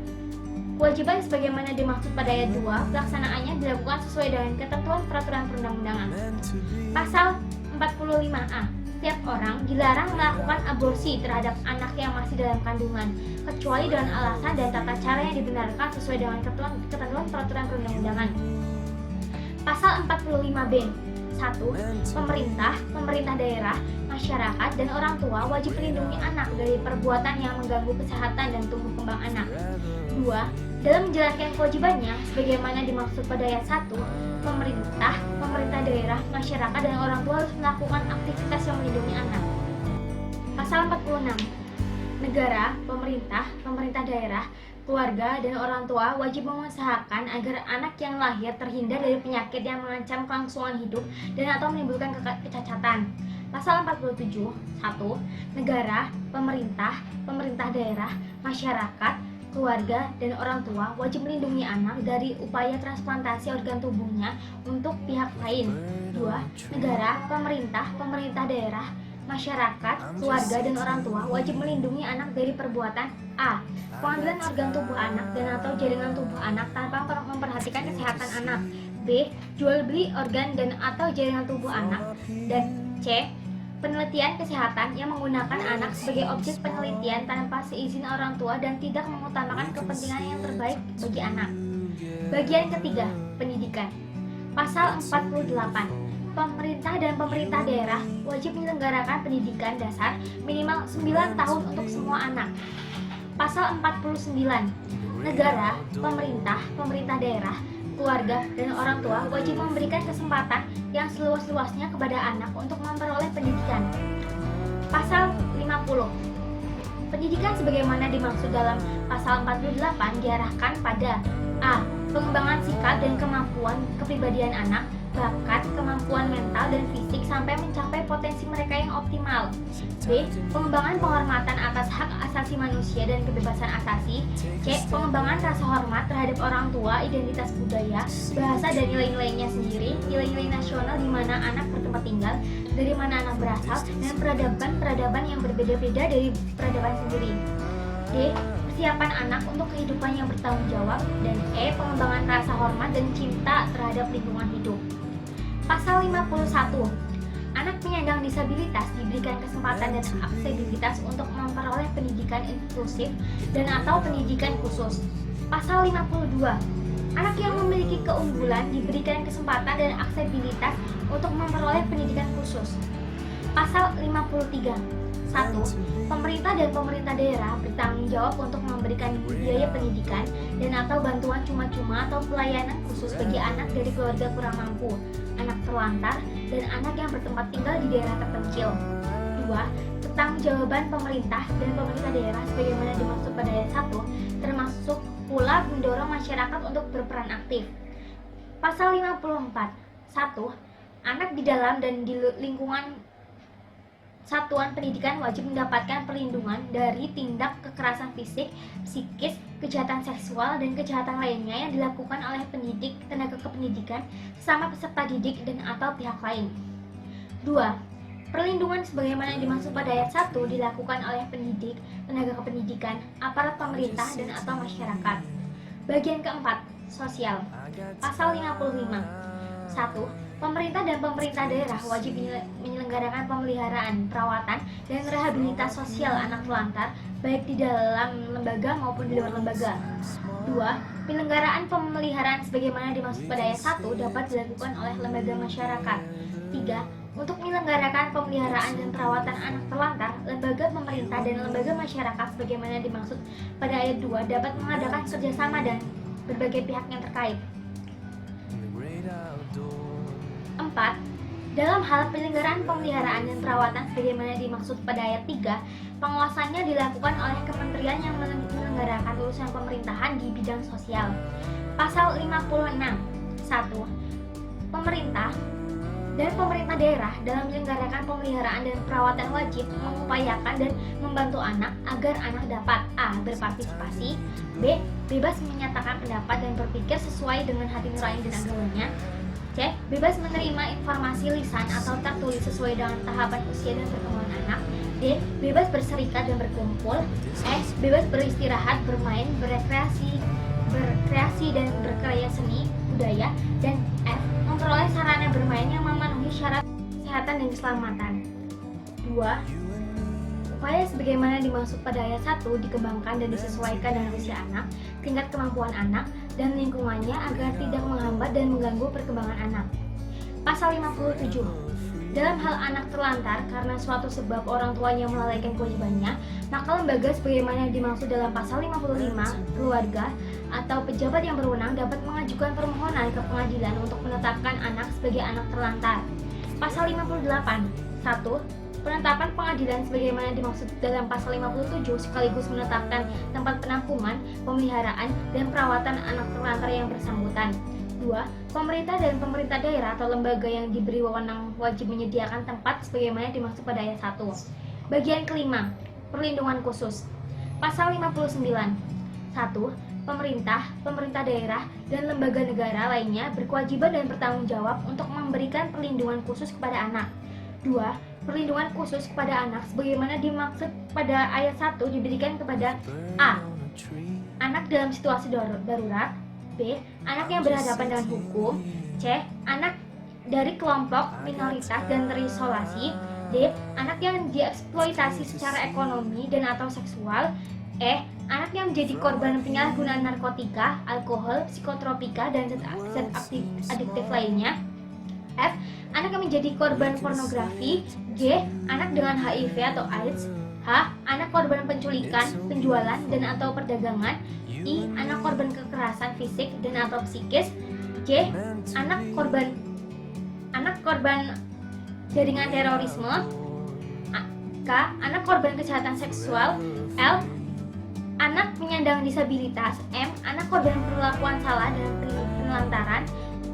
Kewajiban sebagaimana dimaksud pada ayat 2, pelaksanaannya dilakukan sesuai dengan ketentuan peraturan perundang-undangan. Pasal 45A. Setiap orang dilarang melakukan aborsi terhadap anak yang masih dalam kandungan, kecuali dengan alasan dan tata cara yang dibenarkan sesuai dengan ketentuan peraturan perundang-undangan. Pasal 45B. 1. Pemerintah daerah, masyarakat, dan orang tua wajib melindungi anak dari perbuatan yang mengganggu kesehatan dan tumbuh kembang anak. 2. Dalam menjalankan kewajibannya, sebagaimana dimaksud pada ayat 1, pemerintah daerah, masyarakat, dan orang tua harus melakukan aktivitas yang melindungi anak. Pasal 46. Negara, pemerintah daerah, keluarga, dan orang tua wajib mengusahakan agar anak yang lahir terhindar dari penyakit yang mengancam kelangsungan hidup dan atau menimbulkan kecacatan. Pasal 47. 1. Negara, pemerintah daerah, masyarakat, keluarga, dan orang tua wajib melindungi anak dari upaya transplantasi organ tubuhnya untuk pihak lain. 2. Negara, pemerintah daerah, masyarakat, keluarga, dan orang tua wajib melindungi anak dari perbuatan A. Pengambilan organ tubuh anak dan atau jaringan tubuh anak tanpa memperhatikan kesehatan anak. B. Jual beli organ dan atau jaringan tubuh anak. Dan C. Penelitian kesehatan yang menggunakan anak sebagai objek penelitian tanpa seizin orang tua dan tidak mengutamakan kepentingan yang terbaik bagi anak. Bagian ketiga, pendidikan. Pasal 48. Pemerintah dan pemerintah daerah wajib menyelenggarakan pendidikan dasar minimal 9 tahun untuk semua anak. Pasal 49. Negara, pemerintah daerah, keluarga, dan orang tua wajib memberikan kesempatan yang seluas-luasnya kepada anak untuk memperoleh pendidikan. Pasal 50. Pendidikan sebagaimana dimaksud dalam pasal 48 diarahkan pada A. Pengembangan sikap dan kemampuan kepribadian anak. bakat, kemampuan mental dan fisik sampai mencapai potensi mereka yang optimal. B. Pengembangan penghormatan atas hak asasi manusia dan kebebasan asasi. C. Pengembangan rasa hormat terhadap orang tua, identitas budaya, bahasa dan nilai-nilainya sendiri, nilai-nilai nasional di mana anak bertempat tinggal, dari mana anak berasal, dan peradaban yang berbeda-beda dari peradaban sendiri. D. Persiapan anak untuk kehidupan yang bertanggung jawab. Dan E. Pengembangan rasa hormat dan cinta terhadap lingkungan hidup. Pasal 51. Anak penyandang disabilitas diberikan kesempatan dan aksesibilitas untuk memperoleh pendidikan inklusif dan atau pendidikan khusus. Pasal 52. Anak yang memiliki keunggulan diberikan kesempatan dan aksesibilitas untuk memperoleh pendidikan khusus. Pasal 53. 1. Pemerintah dan pemerintah daerah bertanggung jawab untuk memberikan biaya pendidikan dan atau bantuan cuma-cuma atau pelayanan khusus bagi anak dari keluarga kurang mampu, anak terlantar, dan anak yang bertempat tinggal di daerah terpencil. 2. Pertanggungjawaban pemerintah dan pemerintah daerah sebagaimana dimaksud pada ayat 1, termasuk pula mendorong masyarakat untuk berperan aktif. Pasal 54. 1. Anak di dalam dan di lingkungan satuan pendidikan wajib mendapatkan perlindungan dari tindak kekerasan fisik, psikis, kejahatan seksual, dan kejahatan lainnya yang dilakukan oleh pendidik, tenaga kependidikan, sesama peserta didik, dan atau pihak lain. 2. Perlindungan sebagaimana dimaksud pada ayat 1 dilakukan oleh pendidik, tenaga kependidikan, aparat pemerintah, dan atau masyarakat. Bagian keempat, sosial. Pasal 55. 1. Pemerintah dan pemerintah daerah wajib menyelenggarakan pemeliharaan, perawatan, dan rehabilitasi sosial anak terlantar, baik di dalam lembaga maupun di luar lembaga. 2. Penyelenggaraan pemeliharaan sebagaimana dimaksud pada ayat 1 dapat dilakukan oleh lembaga masyarakat. 3. Untuk menyelenggarakan pemeliharaan dan perawatan anak terlantar, lembaga pemerintah dan lembaga masyarakat sebagaimana dimaksud pada ayat 2 dapat mengadakan kerjasama dan berbagai pihak yang terkait. 4. Dalam hal penyelenggaraan pemeliharaan dan perawatan sebagaimana dimaksud pada ayat 3, pengawasannya dilakukan oleh kementerian yang menyelenggarakan urusan pemerintahan di bidang sosial. Pasal 56. 1. Pemerintah dan pemerintah daerah dalam menyelenggarakan pemeliharaan dan perawatan wajib mengupayakan dan membantu anak agar anak dapat A. Berpartisipasi, B. Bebas menyatakan pendapat dan berpikir sesuai dengan hati nurani dan agamanya, C. Bebas menerima informasi lisan atau tertulis sesuai dengan tahapan usia dan perkembangan anak, D. Bebas berserikat dan berkumpul, E. Bebas beristirahat, bermain, berkreasi dan berkarya seni, budaya, dan F. Memperoleh sarana bermain yang memenuhi syarat kesehatan dan keselamatan. 2. Upaya sebagaimana dimaksud pada ayat 1 dikembangkan dan disesuaikan dengan usia anak, tingkat kemampuan anak, dan lingkungannya agar tidak menghambat dan mengganggu perkembangan anak. Pasal 57. Dalam hal anak terlantar karena suatu sebab orang tuanya melalaikan kewajibannya, maka lembaga sebagaimana dimaksud dalam pasal 55, keluarga, atau pejabat yang berwenang dapat mengajukan permohonan ke pengadilan untuk menetapkan anak sebagai anak terlantar. Pasal 58. 1. Penetapan pengadilan sebagaimana dimaksud dalam pasal 57 sekaligus menetapkan tempat penampungan, pemeliharaan, dan perawatan anak terlantar yang bersangkutan. 2. Pemerintah dan pemerintah daerah atau lembaga yang diberi wewenang wajib menyediakan tempat sebagaimana dimaksud pada ayat 1. Bagian kelima, perlindungan khusus. Pasal 59. 1. Pemerintah, pemerintah daerah, dan lembaga negara lainnya berkewajiban dan bertanggung jawab untuk memberikan perlindungan khusus kepada anak. 2. Perlindungan khusus kepada anak sebagaimana dimaksud pada ayat 1 diberikan kepada A. Anak dalam situasi darurat, B. Anak yang berhadapan dengan hukum, C. Anak dari kelompok minoritas dan terisolasi, D. Anak yang dieksploitasi secara ekonomi dan atau seksual, E. Anak yang menjadi korban penyalahgunaan narkotika, alkohol, psikotropika, dan zat adiktif lainnya, F. Anak yang menjadi korban pornografi, G. Anak dengan HIV atau AIDS, H. Anak korban penculikan, penjualan, dan atau perdagangan, I. Anak korban kekerasan fisik dan atau psikis, J. Anak korban jaringan terorisme, K. Anak korban kejahatan seksual, L. Anak penyandang disabilitas, M. Anak korban perlakuan salah dan penelantaran,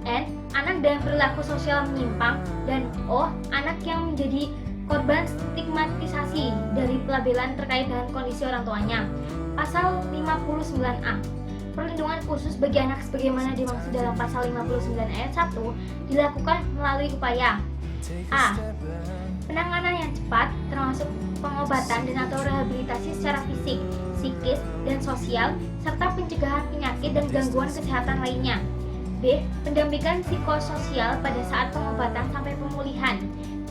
N. Anak dan perilaku sosial menyimpang, dan O. Anak yang menjadi korban stigmatisasi dari pelabelan terkait dengan kondisi orang tuanya. Pasal 59A. Perlindungan khusus bagi anak sebagaimana dimaksud dalam pasal 59 ayat 1 dilakukan melalui upaya A. Penanganan yang cepat termasuk pengobatan dan atau rehabilitasi secara fisik, psikis, dan sosial serta pencegahan penyakit dan gangguan kesehatan lainnya. B. Pendampingan psikososial pada saat pengobatan sampai pemulihan.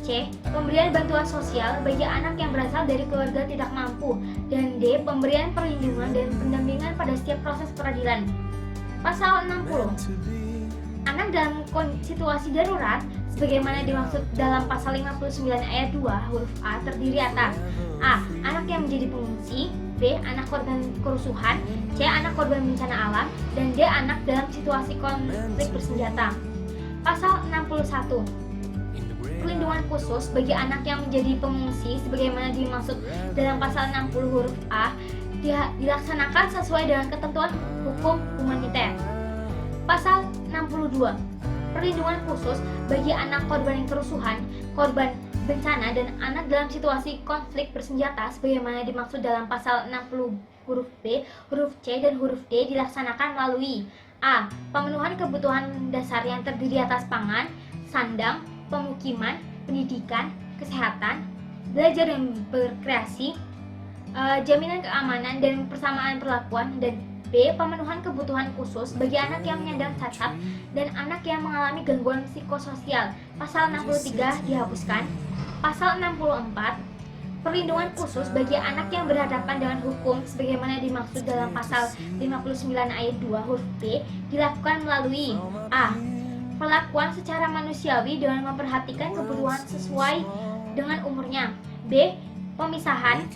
C. Pemberian bantuan sosial bagi anak yang berasal dari keluarga tidak mampu. Dan D. Pemberian perlindungan dan pendampingan pada setiap proses peradilan. Pasal 60. Anak dalam situasi darurat sebagaimana dimaksud dalam pasal 59 ayat 2 huruf A terdiri atas A. Anak yang menjadi pengungsi, B. Anak korban kerusuhan, C. Anak korban bencana alam, dan D. Anak dalam situasi konflik bersenjata. Pasal 61. Perlindungan khusus bagi anak yang menjadi pengungsi sebagaimana dimaksud dalam pasal 60 huruf A dilaksanakan sesuai dengan ketentuan hukum humaniter. Pasal 62. Perlindungan khusus bagi anak korban kerusuhan, korban bencana, dan anak dalam situasi konflik bersenjata sebagaimana dimaksud dalam pasal 60 huruf B, huruf C, dan huruf D dilaksanakan melalui A. Pemenuhan kebutuhan dasar yang terdiri atas pangan, sandang, pemukiman, pendidikan, kesehatan, belajar dan berkreasi, jaminan keamanan dan persamaan perlakuan, dan B. Pemenuhan kebutuhan khusus bagi anak yang menyandang cacat dan anak yang mengalami gangguan psikososial. Pasal 63 dihapuskan. Pasal 64. Perlindungan khusus bagi anak yang berhadapan dengan hukum sebagaimana dimaksud dalam pasal 59 ayat 2 huruf B dilakukan melalui A. Perlakuan secara manusiawi dengan memperhatikan kebutuhan sesuai dengan umurnya. B. Pemisahan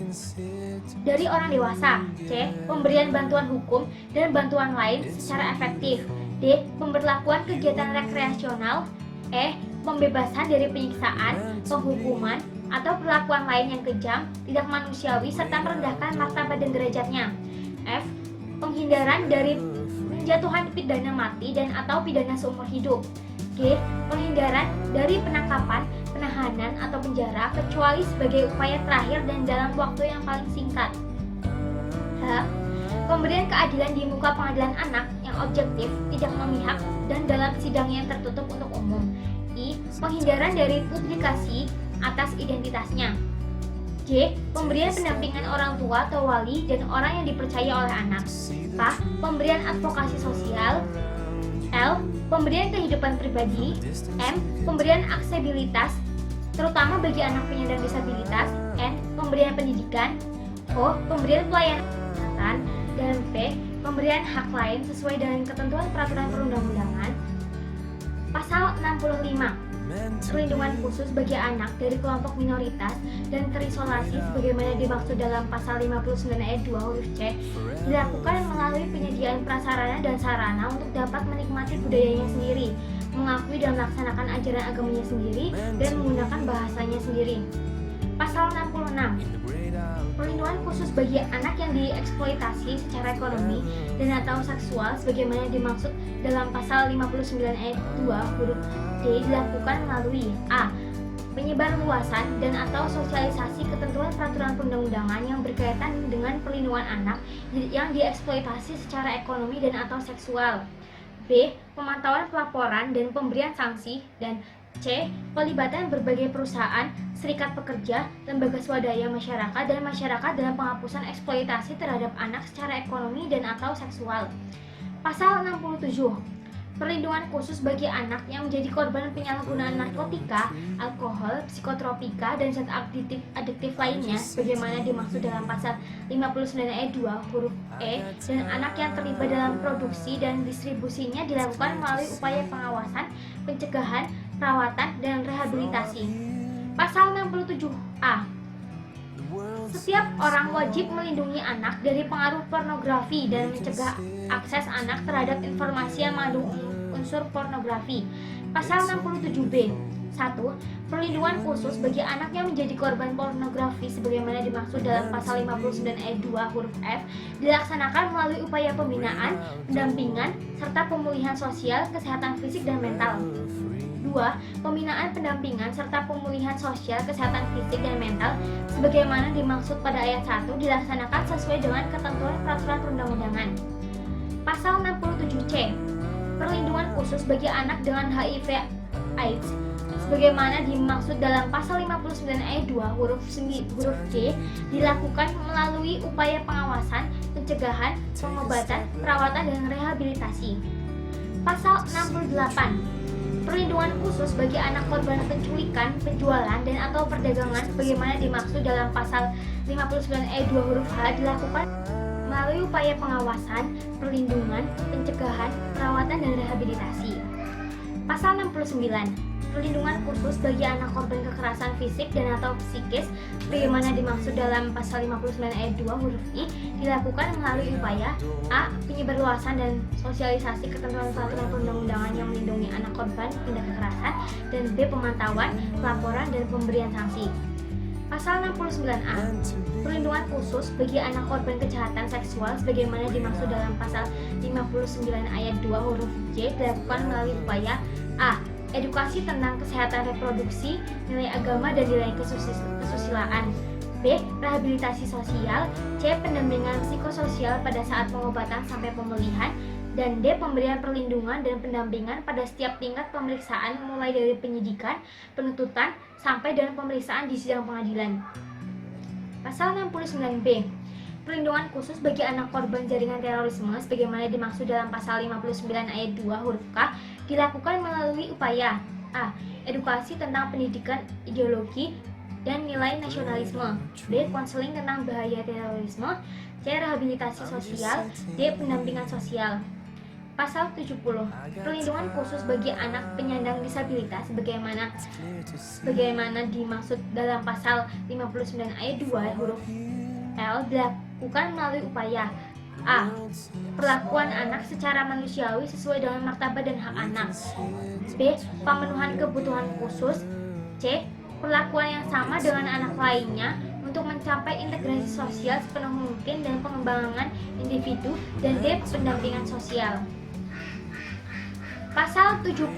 dari orang dewasa. C. Pemberian bantuan hukum dan bantuan lain secara efektif. D. Pemberlakuan kegiatan rekreasional. E. Pembebasan dari penyiksaan, penghukuman, atau perlakuan lain yang kejam, tidak manusiawi, serta merendahkan martabat dan derajatnya. F. Penghindaran dari penjatuhan pidana mati dan atau pidana seumur hidup. G. Penghindaran dari penangkapan, penahanan, atau penjara kecuali sebagai upaya terakhir dan dalam waktu yang paling singkat. H. Pemberian keadilan di muka pengadilan anak yang objektif, tidak memihak, dan dalam sidang yang tertutup untuk umum. I. Penghindaran dari publikasi atas identitasnya. J. Pemberian pendampingan orang tua atau wali dan orang yang dipercaya oleh anak. K. Pemberian advokasi sosial. L. Pemberian kehidupan pribadi. M. Pemberian aksesibilitas terutama bagi anak penyandang disabilitas. N. Pemberian pendidikan. O. Pemberian pelayanan kesehatan. Dan P. Pemberian hak lain sesuai dengan ketentuan peraturan perundang-undangan. Pasal 65. Perlindungan khusus bagi anak dari kelompok minoritas dan terisolasi sebagaimana dimaksud dalam pasal 59 ayat 2 huruf C dilakukan melalui penyediaan prasarana dan sarana untuk dapat menikmati budayanya sendiri, mengakui dan melaksanakan ajaran agamanya sendiri, dan menggunakan bahasanya sendiri. Pasal 66. Perlindungan khusus bagi anak yang dieksploitasi secara ekonomi dan atau seksual sebagaimana dimaksud dalam pasal 59 ayat 2 huruf D dilakukan melalui A. Penyebarluasan dan atau sosialisasi ketentuan peraturan perundang-undangan yang berkaitan dengan perlindungan anak yang dieksploitasi secara ekonomi dan atau seksual. B. Pemantauan pelaporan dan pemberian sanksi, dan C. Pelibatan berbagai perusahaan, serikat pekerja, lembaga swadaya masyarakat, dan masyarakat dalam penghapusan eksploitasi terhadap anak secara ekonomi dan atau seksual. Pasal 67. Perlindungan khusus bagi anak yang menjadi korban penyalahgunaan narkotika, alkohol, psikotropika, dan zat adiktif lainnya sebagaimana dimaksud dalam pasal 59 ayat 2 huruf E, dan anak yang terlibat dalam produksi dan distribusinya dilakukan melalui upaya pengawasan, pencegahan, perawatan, dan rehabilitasi. Pasal 67A. Setiap orang wajib melindungi anak dari pengaruh pornografi dan mencegah akses anak terhadap informasi yang mengandung unsur pornografi. Pasal 67B. 1. Perlindungan khusus bagi anak yang menjadi korban pornografi sebagaimana dimaksud dalam pasal 59 ayat 2 huruf F dilaksanakan melalui upaya pembinaan, pendampingan, serta pemulihan sosial, kesehatan fisik dan mental. 2. Pembinaan, pendampingan, serta pemulihan sosial, kesehatan fisik dan mental sebagaimana dimaksud pada ayat 1 dilaksanakan sesuai dengan ketentuan peraturan perundang-undangan. Pasal 67C. Perlindungan khusus bagi anak dengan HIV/AIDS sebagaimana dimaksud dalam pasal 59 ayat 2 huruf D dilakukan melalui upaya pengawasan, pencegahan, pengobatan, perawatan, dan rehabilitasi. Pasal 68. Perlindungan khusus bagi anak korban penculikan, penjualan, dan atau perdagangan sebagaimana dimaksud dalam pasal 59 ayat 2 huruf H dilakukan melalui upaya pengawasan, perlindungan, pencegahan, perawatan, dan rehabilitasi. Pasal 69. Perlindungan khusus bagi anak korban kekerasan fisik dan atau psikis sebagaimana dimaksud dalam pasal 59 ayat 2 huruf I dilakukan melalui upaya A. Penyebarluasan dan sosialisasi ketentuan peraturan perundang-undangan yang melindungi anak korban tindak kekerasan, dan B. Pemantauan, pelaporan, dan pemberian sanksi. Pasal 69A. Perlindungan khusus bagi anak korban kejahatan seksual sebagaimana dimaksud dalam pasal 59 ayat 2 huruf J dilakukan melalui upaya A. Edukasi tentang kesehatan reproduksi, nilai agama, dan nilai kesusilaan. B. Rehabilitasi sosial. C. Pendampingan psikososial pada saat pengobatan sampai pemulihan. Dan D. Pemberian perlindungan dan pendampingan pada setiap tingkat pemeriksaan mulai dari penyidikan, penuntutan, sampai dan pemeriksaan di sidang pengadilan. Pasal 69B. Perlindungan khusus bagi anak korban jaringan terorisme sebagaimana dimaksud dalam pasal 59 ayat 2 huruf K dilakukan melalui upaya A. Edukasi tentang pendidikan ideologi dan nilai nasionalisme. B. Konseling tentang bahaya terorisme. C. Rehabilitasi sosial. D. Pendampingan sosial. Pasal 70. Perlindungan khusus bagi anak penyandang disabilitas sebagaimana dimaksud dalam pasal 59 ayat 2 huruf L dilakukan melalui upaya A. Perlakuan anak secara manusiawi sesuai dengan martabat dan hak anak. B. Pemenuhan kebutuhan khusus. C. Perlakuan yang sama dengan anak lainnya untuk mencapai integrasi sosial sepenuh mungkin dan pengembangan individu. Dan D. Pendampingan sosial. Pasal 71.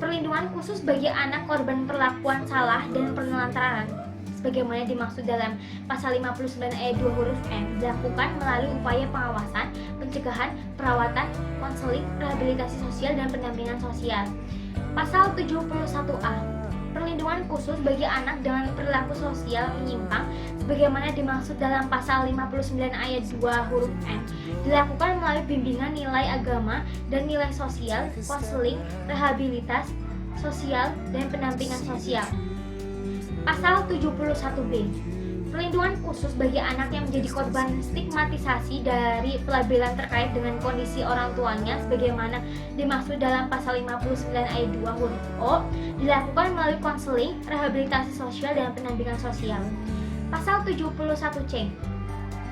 Perlindungan khusus bagi anak korban perlakuan salah dan penelantaran sebagaimana dimaksud dalam pasal 59 ayat 2 huruf N dilakukan melalui upaya pengawasan, pencegahan, perawatan, konseling, rehabilitasi sosial, dan pendampingan sosial. Pasal 71A. Perlindungan khusus bagi anak dengan perilaku sosial menyimpang sebagaimana dimaksud dalam pasal 59 ayat 2 huruf N dilakukan melalui bimbingan nilai agama dan nilai sosial, konseling, rehabilitas sosial, dan pendampingan sosial. Pasal 71B. Perlindungan khusus bagi anak yang menjadi korban stigmatisasi dari pelabelan terkait dengan kondisi orang tuanya sebagaimana dimaksud dalam pasal 59 ayat 2 huruf O dilakukan melalui konseling, rehabilitasi sosial, dan pendampingan sosial. Pasal 71C.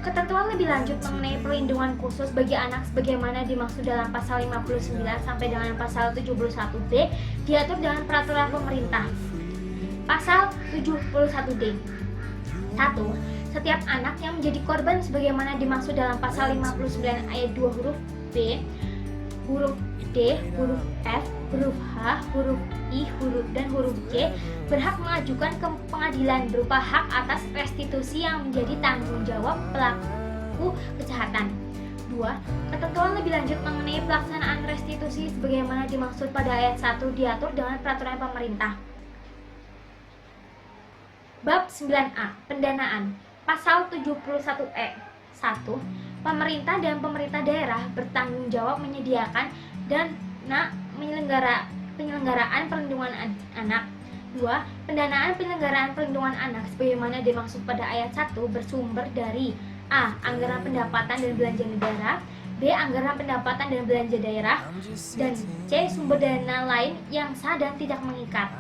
Ketentuan lebih lanjut mengenai perlindungan khusus bagi anak sebagaimana dimaksud dalam pasal 59 sampai dengan pasal 71B diatur dengan peraturan pemerintah. Pasal 71D. 1. Setiap anak yang menjadi korban sebagaimana dimaksud dalam pasal 59 ayat 2 huruf B, huruf D, huruf F, huruf H, huruf I, dan huruf J berhak mengajukan ke pengadilan berupa hak atas restitusi yang menjadi tanggung jawab pelaku kejahatan. 2. Ketentuan lebih lanjut mengenai pelaksanaan restitusi sebagaimana dimaksud pada ayat 1 diatur dengan peraturan pemerintah. Bab 9A. Pendanaan. Pasal 71E. 1. Pemerintah dan pemerintah daerah bertanggung jawab menyediakan dan penyelenggaraan perlindungan anak. 2. Pendanaan penyelenggaraan perlindungan anak sebagaimana dimaksud pada ayat 1 bersumber dari A. Anggaran pendapatan dan belanja negara. B. Anggaran pendapatan dan belanja daerah. Dan C. Sumber dana lain yang sah dan tidak mengikat.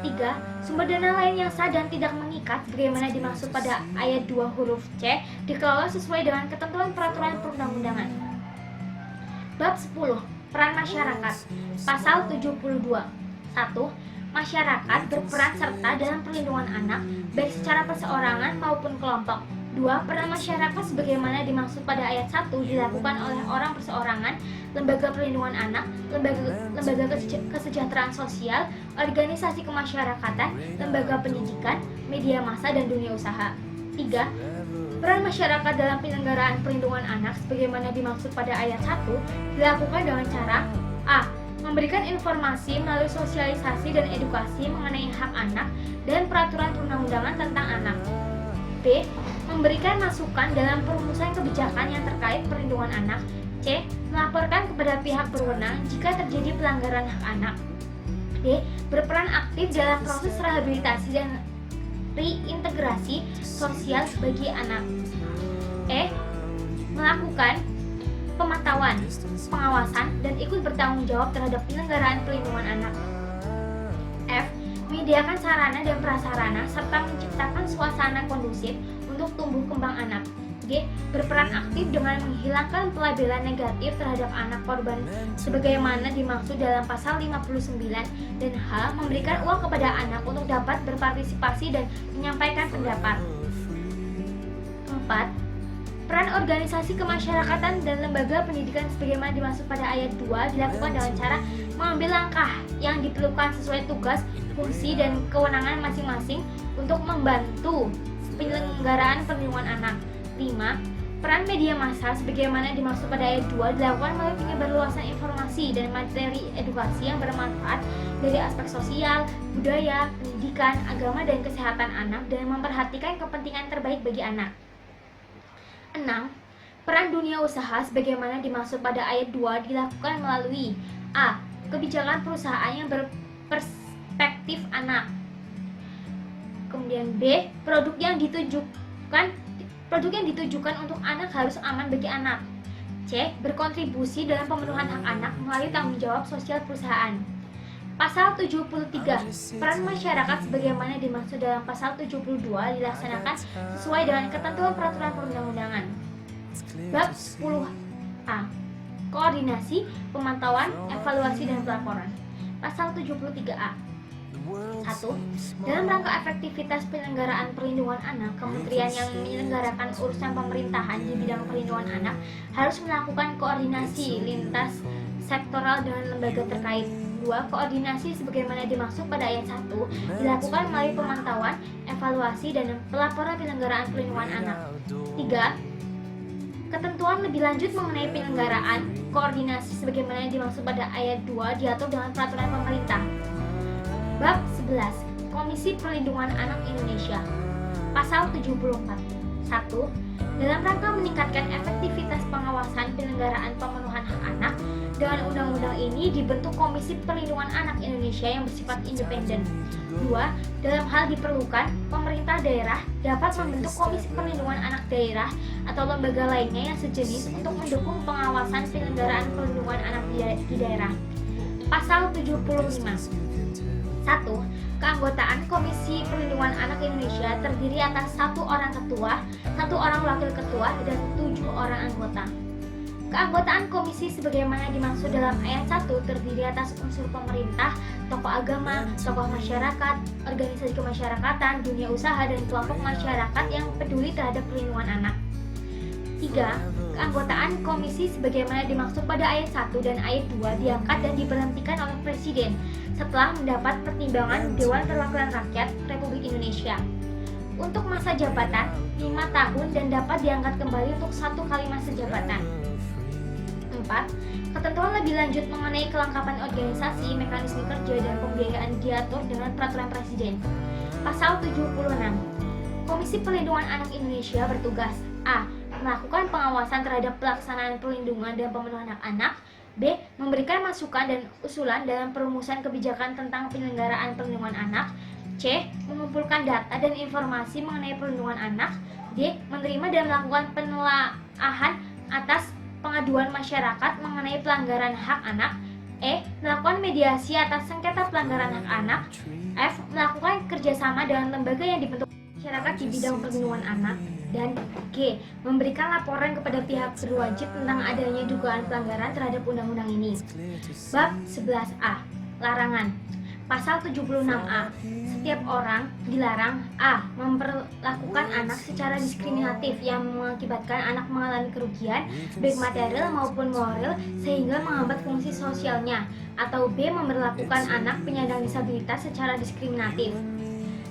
3. Sumber dana lain yang sah dan tidak mengikat sebagaimana dimaksud pada ayat 2 huruf C dikelola sesuai dengan ketentuan peraturan perundang-undangan. Bab 10. Peran masyarakat. Pasal 72. 1. Masyarakat berperan serta dalam perlindungan anak baik secara perseorangan maupun kelompok. 2. Peran masyarakat sebagaimana dimaksud pada ayat 1 dilakukan oleh orang perseorangan, lembaga perlindungan anak, lembaga kesejahteraan sosial, organisasi kemasyarakatan, lembaga pendidikan, media massa, dan dunia usaha. 3. Peran masyarakat dalam penyelenggaraan perlindungan anak sebagaimana dimaksud pada ayat 1 dilakukan dengan cara A. Memberikan informasi melalui sosialisasi dan edukasi mengenai hak anak dan peraturan perundang-undangan tentang anak. B. Memberikan masukan dalam perumusan kebijakan yang terkait perlindungan anak. C. Melaporkan kepada pihak berwenang jika terjadi pelanggaran hak anak. D. Berperan aktif dalam proses rehabilitasi dan reintegrasi sosial bagi anak. E. Melakukan pemantauan, pengawasan, dan ikut bertanggung jawab terhadap penyelenggaraan perlindungan anak. F. Menyediakan sarana dan prasarana serta menciptakan suasana kondusif untuk tumbuh kembang anak. G. Berperan aktif dengan menghilangkan pelabelan negatif terhadap anak korban sebagaimana dimaksud dalam pasal 59, dan H. Memberikan uang kepada anak untuk dapat berpartisipasi dan menyampaikan pendapat. 4. Peran organisasi kemasyarakatan dan lembaga pendidikan sebagaimana dimaksud pada ayat 2 dilakukan dengan cara mengambil langkah yang diperlukan sesuai tugas, fungsi, dan kewenangan masing-masing untuk membantu penyelenggaraan perlindungan anak. 5. Peran media massa sebagaimana dimaksud pada ayat 2 dilakukan melalui penyebarluasan informasi dan materi edukasi yang bermanfaat dari aspek sosial, budaya, pendidikan, agama, dan kesehatan anak dan memperhatikan kepentingan terbaik bagi anak. 6. Peran dunia usaha sebagaimana dimaksud pada ayat 2 dilakukan melalui A. Kebijakan perusahaan yang berperspektif anak. Kemudian B. Produk yang ditujukan untuk anak harus aman bagi anak. C. Berkontribusi dalam pemenuhan hak anak melalui tanggung jawab sosial perusahaan. Pasal 73. Peran masyarakat sebagaimana dimaksud dalam pasal 72 dilaksanakan sesuai dengan ketentuan peraturan perundang-undangan. Bab 10A. Koordinasi, pemantauan, evaluasi, dan pelaporan. Pasal 73A. 1. Dalam rangka efektivitas penyelenggaraan perlindungan anak, kementerian yang menyelenggarakan urusan pemerintahan di bidang perlindungan anak harus melakukan koordinasi lintas sektoral dengan lembaga terkait. 2. Koordinasi sebagaimana dimaksud pada ayat 1 dilakukan melalui pemantauan, evaluasi, dan pelaporan penyelenggaraan perlindungan anak. 3. Ketentuan lebih lanjut mengenai penyelenggaraan koordinasi sebagaimana dimaksud pada ayat 2 diatur dengan peraturan pemerintah. Bab 11. Komisi Perlindungan Anak Indonesia. Pasal 74. 1. Dalam rangka meningkatkan efektivitas pengawasan penyelenggaraan pemenuhan hak anak, dengan undang-undang ini dibentuk Komisi Perlindungan Anak Indonesia yang bersifat independen. 2. Dalam hal diperlukan, pemerintah daerah dapat membentuk Komisi Perlindungan Anak Daerah atau lembaga lainnya yang sejenis untuk mendukung pengawasan penyelenggaraan perlindungan anak di daerah. Pasal 75. 1. Keanggotaan Komisi Perlindungan Anak Indonesia terdiri atas 1 orang ketua, 1 orang wakil ketua, dan 7 orang anggota. Keanggotaan komisi sebagaimana dimaksud dalam ayat 1 terdiri atas unsur pemerintah, tokoh agama, tokoh masyarakat, organisasi kemasyarakatan, dunia usaha, dan kelompok masyarakat yang peduli terhadap perlindungan anak. 3. Keanggotaan komisi sebagaimana dimaksud pada ayat 1 dan ayat 2 diangkat dan diberhentikan oleh Presiden setelah mendapat pertimbangan Dewan Perwakilan Rakyat Republik Indonesia. Untuk masa jabatan 5 tahun dan dapat diangkat kembali untuk 1 kali masa jabatan. 4. Ketentuan lebih lanjut mengenai kelengkapan organisasi, mekanisme kerja, dan pembiayaan diatur dengan peraturan Presiden. Pasal 76. Komisi Perlindungan Anak Indonesia bertugas A. Melakukan pengawasan terhadap pelaksanaan perlindungan dan pemenuhan hak anak. B. Memberikan masukan dan usulan dalam perumusan kebijakan tentang penyelenggaraan perlindungan anak. C. Mengumpulkan data dan informasi mengenai perlindungan anak. D. Menerima dan melakukan penelaahan atas pengaduan masyarakat mengenai pelanggaran hak anak. E. Melakukan mediasi atas sengketa pelanggaran hak anak. F. Melakukan kerjasama dengan lembaga yang dibentuk masyarakat di bidang perlindungan anak. Dan G. Memberikan laporan kepada pihak berwajib tentang adanya dugaan pelanggaran terhadap undang-undang ini. Bab 11A. Larangan. Pasal 76A. Setiap orang dilarang a. memperlakukan anak secara diskriminatif yang mengakibatkan anak mengalami kerugian baik material maupun moral sehingga menghambat fungsi sosialnya, atau b. memperlakukan anak penyandang disabilitas secara diskriminatif.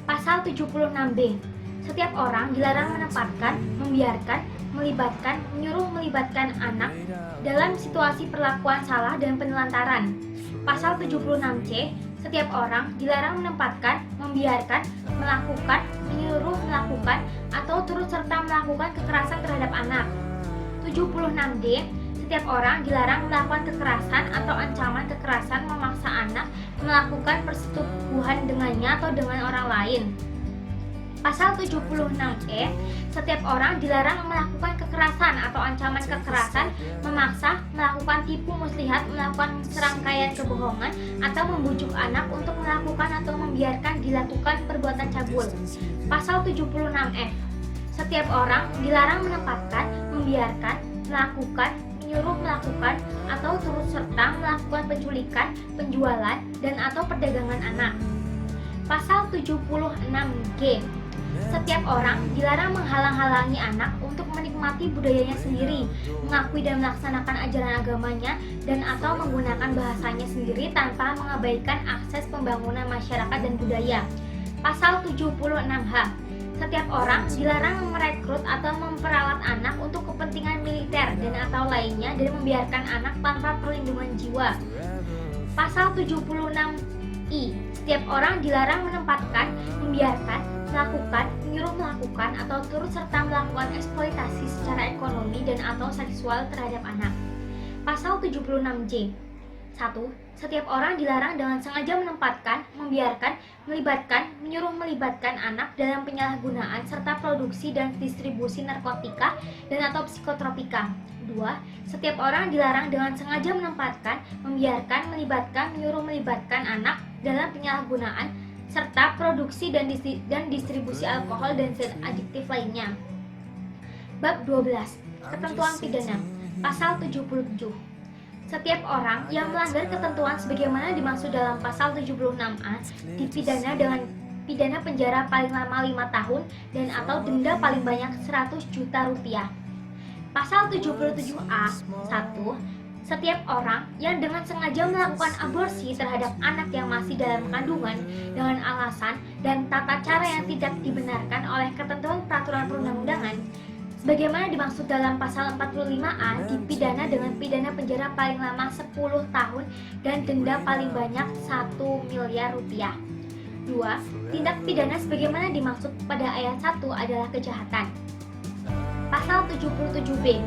Pasal 76B. Setiap orang dilarang menempatkan, membiarkan, melibatkan, menyuruh melibatkan anak dalam situasi perlakuan salah dan penelantaran. Pasal 76C. Setiap orang dilarang menempatkan, membiarkan, melakukan, menyuruh melakukan, atau turut serta melakukan kekerasan terhadap anak. 76D. Setiap orang dilarang melakukan kekerasan atau ancaman kekerasan memaksa anak melakukan persetubuhan dengannya atau dengan orang lain. Pasal 76E. Setiap orang dilarang melakukan kekerasan atau ancaman kekerasan, memaksa, melakukan tipu muslihat, melakukan serangkaian kebohongan, atau membujuk anak untuk melakukan atau membiarkan dilakukan perbuatan cabul. Pasal 76F. Setiap orang dilarang menempatkan, membiarkan, melakukan, menyuruh melakukan, atau turut serta melakukan penculikan, penjualan, dan atau perdagangan anak. Pasal 76G. Setiap orang dilarang menghalang-halangi anak untuk menikmati budayanya sendiri, mengakui dan melaksanakan ajaran agamanya, dan atau menggunakan bahasanya sendiri tanpa mengabaikan akses pembangunan masyarakat dan budaya. Pasal 76H. Setiap orang dilarang merekrut atau memperalat anak untuk kepentingan militer dan atau lainnya dan membiarkan anak tanpa perlindungan jiwa. Pasal 76I. Setiap orang dilarang menempatkan, membiarkan, melakukan, menyuruh melakukan, atau turut serta melakukan eksploitasi secara ekonomi dan atau seksual terhadap anak. Pasal 76J. 1. Setiap orang dilarang dengan sengaja menempatkan, membiarkan, melibatkan, menyuruh melibatkan anak dalam penyalahgunaan serta produksi dan distribusi narkotika dan atau psikotropika. 2. Setiap orang dilarang dengan sengaja menempatkan, membiarkan, melibatkan, menyuruh melibatkan anak dalam penyalahgunaan serta produksi dan distribusi alkohol dan zat adiktif lainnya. Bab 12. Ketentuan pidana. Pasal 77. Setiap orang yang melanggar ketentuan sebagaimana dimaksud dalam pasal 76A dipidana dengan pidana penjara paling lama 5 tahun dan atau denda paling banyak 100 juta rupiah. Pasal 77A. 1. Setiap orang yang dengan sengaja melakukan aborsi terhadap anak yang masih dalam kandungan dengan alasan dan tata cara yang tidak dibenarkan oleh ketentuan peraturan perundang-undangan sebagaimana dimaksud dalam pasal 45A dipidana dengan pidana penjara paling lama 10 tahun dan denda paling banyak 1 miliar rupiah. 2. Tindak pidana sebagaimana dimaksud pada ayat 1 adalah kejahatan. Pasal 77B.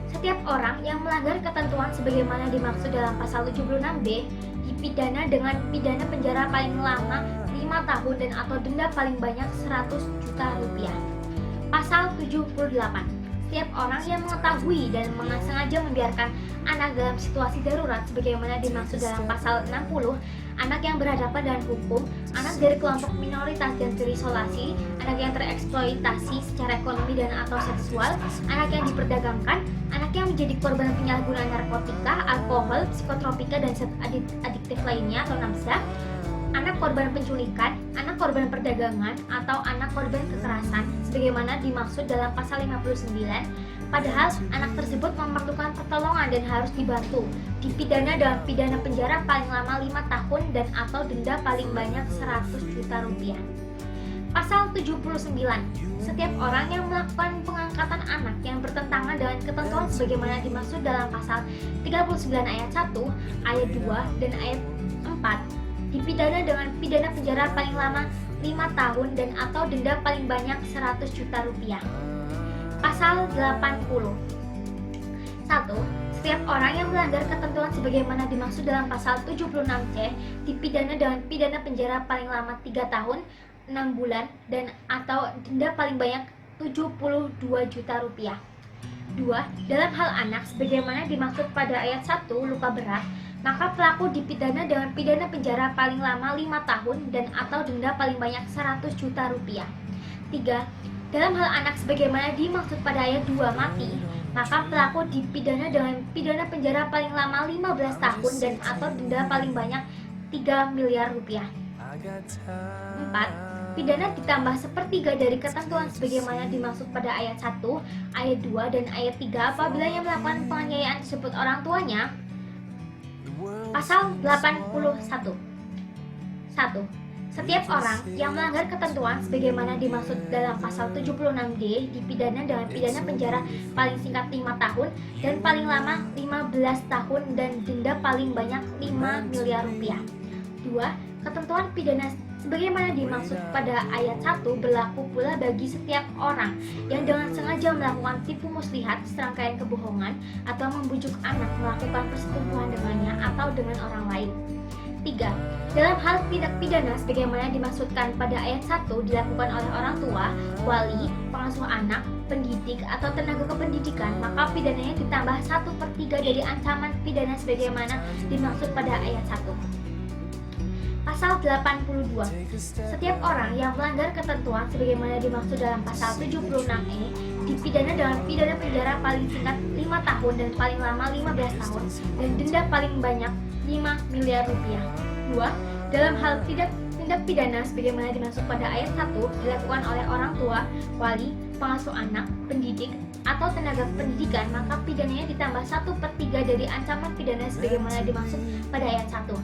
Setiap orang yang melanggar ketentuan sebagaimana dimaksud dalam pasal 76B dipidana dengan pidana penjara paling lama 5 tahun dan atau denda paling banyak 100 juta rupiah. Pasal 78. Setiap orang yang mengetahui dan sengaja membiarkan anak dalam situasi darurat sebagaimana dimaksud dalam pasal 60, anak yang berhadapan dengan hukum, anak dari kelompok minoritas dan terisolasi, anak yang tereksploitasi secara ekonomi dan atau seksual, anak yang diperdagangkan, anak yang menjadi korban penyalahgunaan narkotika, alkohol, psikotropika dan zat adiktif lainnya atau NAMSA, anak korban penculikan, anak korban perdagangan, atau anak korban kekerasan sebagaimana dimaksud dalam pasal 59, padahal anak tersebut memerlukan pertolongan dan harus dibantu, dipidana dengan pidana penjara paling lama 5 tahun dan atau denda paling banyak 100 juta rupiah. Pasal 79. Setiap orang yang melakukan pengangkatan anak yang bertentangan dengan ketentuan sebagaimana dimaksud dalam pasal 39 ayat 1, ayat 2, dan ayat 4 dipidana dengan pidana penjara paling lama 5 tahun dan atau denda paling banyak 100 juta rupiah. Pasal 80. 1. Setiap orang yang melanggar ketentuan sebagaimana dimaksud dalam pasal 76C dipidana dengan pidana penjara paling lama 3 tahun, 6 bulan dan atau denda paling banyak 72 juta rupiah. 2. Dalam hal anak sebagaimana dimaksud pada ayat 1 luka berat, maka pelaku dipidana dengan pidana penjara paling lama 5 tahun dan atau denda paling banyak 100 juta rupiah. 3. Dalam hal anak sebagaimana dimaksud pada ayat 2 mati, maka pelaku dipidana dengan pidana penjara paling lama 15 tahun dan atau denda paling banyak 3 miliar rupiah. 4. Pidana ditambah sepertiga dari ketentuan sebagaimana dimaksud pada ayat 1, ayat 2, dan ayat 3 apabila yang melakukan penganiayaan tersebut orang tuanya. Pasal 81. 1. Setiap orang yang melanggar ketentuan sebagaimana dimaksud dalam pasal 76D dipidana dengan pidana penjara paling singkat 5 tahun dan paling lama 15 tahun dan denda paling banyak 5 miliar rupiah. 2. Ketentuan pidana sebagaimana dimaksud pada ayat 1 berlaku pula bagi setiap orang yang dengan sengaja melakukan tipu muslihat, serangkaian kebohongan, atau membujuk anak melakukan persetubuhan dengannya atau dengan orang lain. 3. Dalam hal tindak pidana sebagaimana dimaksudkan pada ayat 1 dilakukan oleh orang tua, wali, pengasuh anak, pendidik, atau tenaga kependidikan, maka pidananya ditambah 1/3 dari ancaman pidana sebagaimana dimaksud pada ayat 1. Pasal 82. Setiap orang yang melanggar ketentuan sebagaimana dimaksud dalam pasal 76E dipidana dengan pidana penjara paling singkat 5 tahun dan paling lama 15 tahun dan denda paling banyak 5 miliar rupiah. 2. Dalam hal tindak pidana sebagaimana dimaksud pada ayat 1 dilakukan oleh orang tua, wali, pengasuh anak, pendidik, atau tenaga pendidikan, maka pidananya ditambah 1/3 dari ancaman pidana sebagaimana dimaksud pada ayat 1.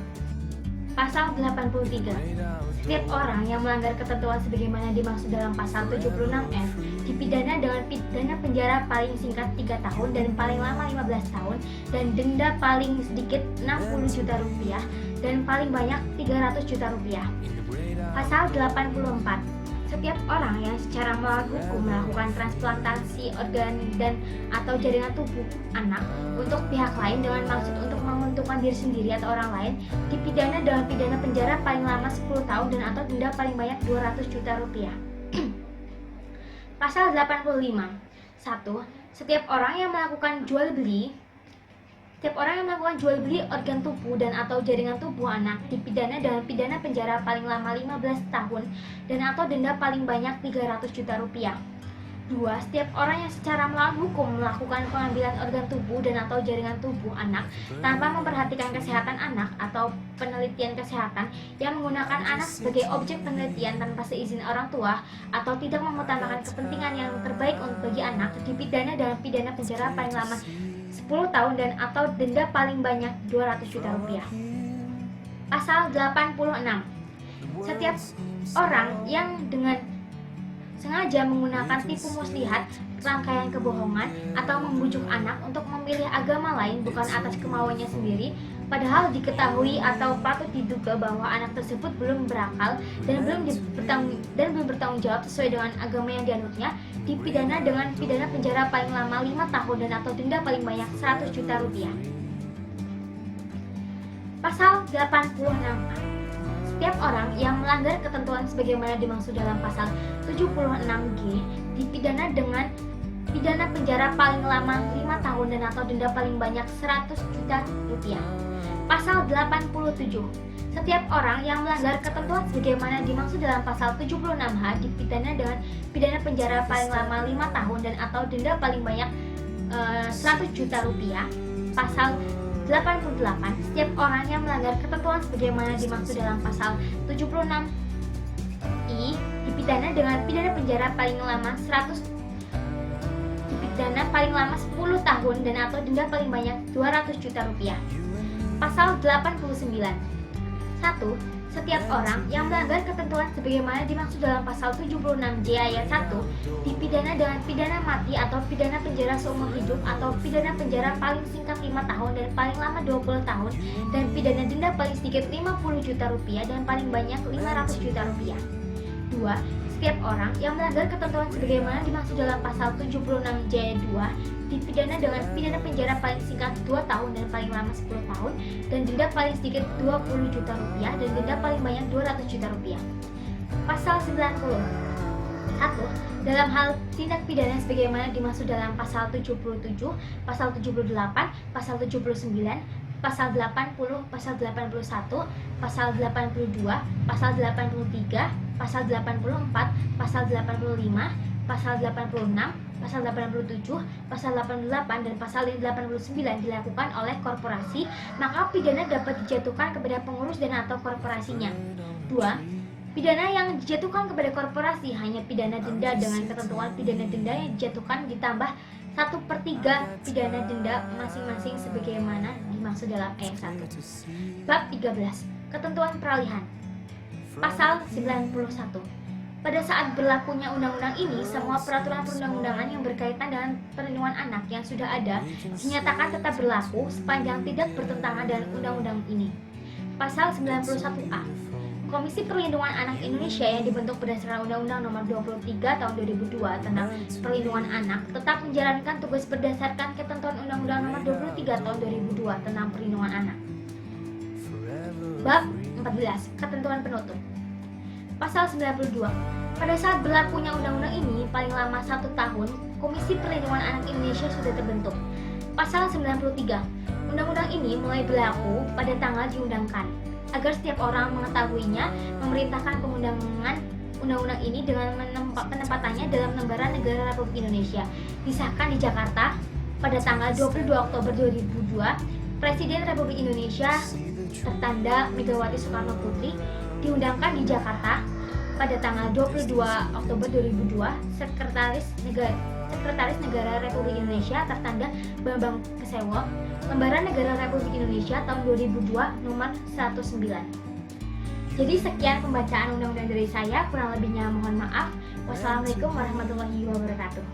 Pasal 83. Setiap orang yang melanggar ketentuan sebagaimana dimaksud dalam pasal 76F dipidana dengan pidana penjara paling singkat 3 tahun dan paling lama 15 tahun dan denda paling sedikit 60 juta rupiah dan paling banyak 300 juta rupiah. Pasal 84. Setiap orang yang secara melawan hukum melakukan transplantasi organ dan atau jaringan tubuh anak untuk pihak lain dengan maksud untuk menguntungkan diri sendiri atau orang lain dipidana dengan pidana penjara paling lama 10 tahun dan atau denda paling banyak 200 juta rupiah. Pasal 85. 1. Setiap orang yang melakukan jual beli organ tubuh dan atau jaringan tubuh anak dipidana dengan pidana penjara paling lama 15 tahun dan atau denda paling banyak 300 juta rupiah. 2. Setiap orang yang secara melawan hukum melakukan pengambilan organ tubuh dan atau jaringan tubuh anak tanpa memperhatikan kesehatan anak atau penelitian kesehatan yang menggunakan anak sebagai objek penelitian tanpa seizin orang tua atau tidak mengutamakan kepentingan yang terbaik bagi anak dipidana dengan pidana penjara paling lama 10 tahun dan atau denda paling banyak 200 juta rupiah. Pasal 86. Setiap orang yang dengan sengaja menggunakan tipu muslihat, rangkaian kebohongan, atau membujuk anak untuk memilih agama lain bukan atas kemauannya sendiri, padahal diketahui atau patut diduga bahwa anak tersebut belum berakal dan belum bertanggung jawab sesuai dengan agama yang dianutnya, dipidana dengan pidana penjara paling lama 5 tahun dan atau denda paling banyak 100 juta rupiah. Pasal 86. Setiap orang yang melanggar ketentuan sebagaimana dimaksud dalam pasal 76G dipidana dengan pidana penjara paling lama 5 tahun dan atau denda paling banyak 100 juta rupiah. Pasal 87. Setiap orang yang melanggar ketentuan sebagaimana dimaksud dalam pasal 76H dipidana dengan pidana penjara paling lama 5 tahun dan atau denda paling banyak 100 juta rupiah. Pasal 88. Setiap orang yang melanggar ketentuan sebagaimana dimaksud dalam pasal 76I dipidana dengan pidana penjara paling lama 10 tahun dan atau denda paling banyak 200 juta rupiah. Pasal 89. 1. Setiap orang yang melanggar ketentuan sebagaimana dimaksud dalam pasal 76J ayat 1 dipidana dengan pidana mati atau pidana penjara seumur hidup atau pidana penjara paling singkat 5 tahun dan paling lama 20 tahun dan pidana denda paling sedikit 50 juta rupiah dan paling banyak 500 juta rupiah. 2. Setiap orang yang melanggar ketentuan sebagaimana dimaksud dalam pasal 76J2 dipidana dengan pidana penjara paling singkat 2 tahun dan paling lama 10 tahun dan denda paling sedikit 20 juta rupiah dan denda paling banyak 200 juta rupiah. Pasal 90. 1. Dalam hal tindak pidana sebagaimana dimaksud dalam pasal 77, pasal 78, pasal 79, pasal 80, pasal 81, pasal 82, pasal 83, pasal 84, pasal 85, pasal 86, pasal 87, pasal 88, dan pasal 89 dilakukan oleh korporasi, maka pidana dapat dijatuhkan kepada pengurus dan atau korporasinya. 2. Pidana yang dijatuhkan kepada korporasi hanya pidana denda dengan ketentuan pidana denda yang dijatuhkan ditambah 1/3 pidana denda masing-masing sebagaimana dimaksud dalam ayat 1. Bab 13. Ketentuan peralihan. Pasal 91. Pada saat berlakunya undang-undang ini, semua peraturan perundang-undangan yang berkaitan dengan perlindungan anak yang sudah ada dinyatakan tetap berlaku sepanjang tidak bertentangan dengan undang-undang ini. Pasal 91A. Komisi Perlindungan Anak Indonesia yang dibentuk berdasarkan Undang-Undang Nomor 23 Tahun 2002 tentang Perlindungan Anak tetap menjalankan tugas berdasarkan ketentuan Undang-Undang Nomor 23 Tahun 2002 tentang Perlindungan Anak. Bab 14. Ketentuan penutup. Pasal 92. Pada saat berlakunya undang-undang ini, paling lama 1 tahun, Komisi Perlindungan Anak Indonesia sudah terbentuk. Pasal 93. Undang-undang ini mulai berlaku pada tanggal diundangkan. Agar setiap orang mengetahuinya, memerintahkan pengundangan undang-undang ini dengan penempatannya dalam lembaran negara Republik Indonesia. Disahkan di Jakarta pada tanggal 22 Oktober 2002, Presiden Republik Indonesia tertanda Megawati Soekarno Putri. Diundangkan di Jakarta pada tanggal 22 Oktober 2002, Sekretaris Negara Republik Indonesia tertanda Bambang Kesewo. Lembaran Negara Republik Indonesia tahun 2002 nomor 109. Jadi sekian pembacaan undang-undang dari saya, kurang lebihnya mohon maaf. Wassalamualaikum warahmatullahi wabarakatuh.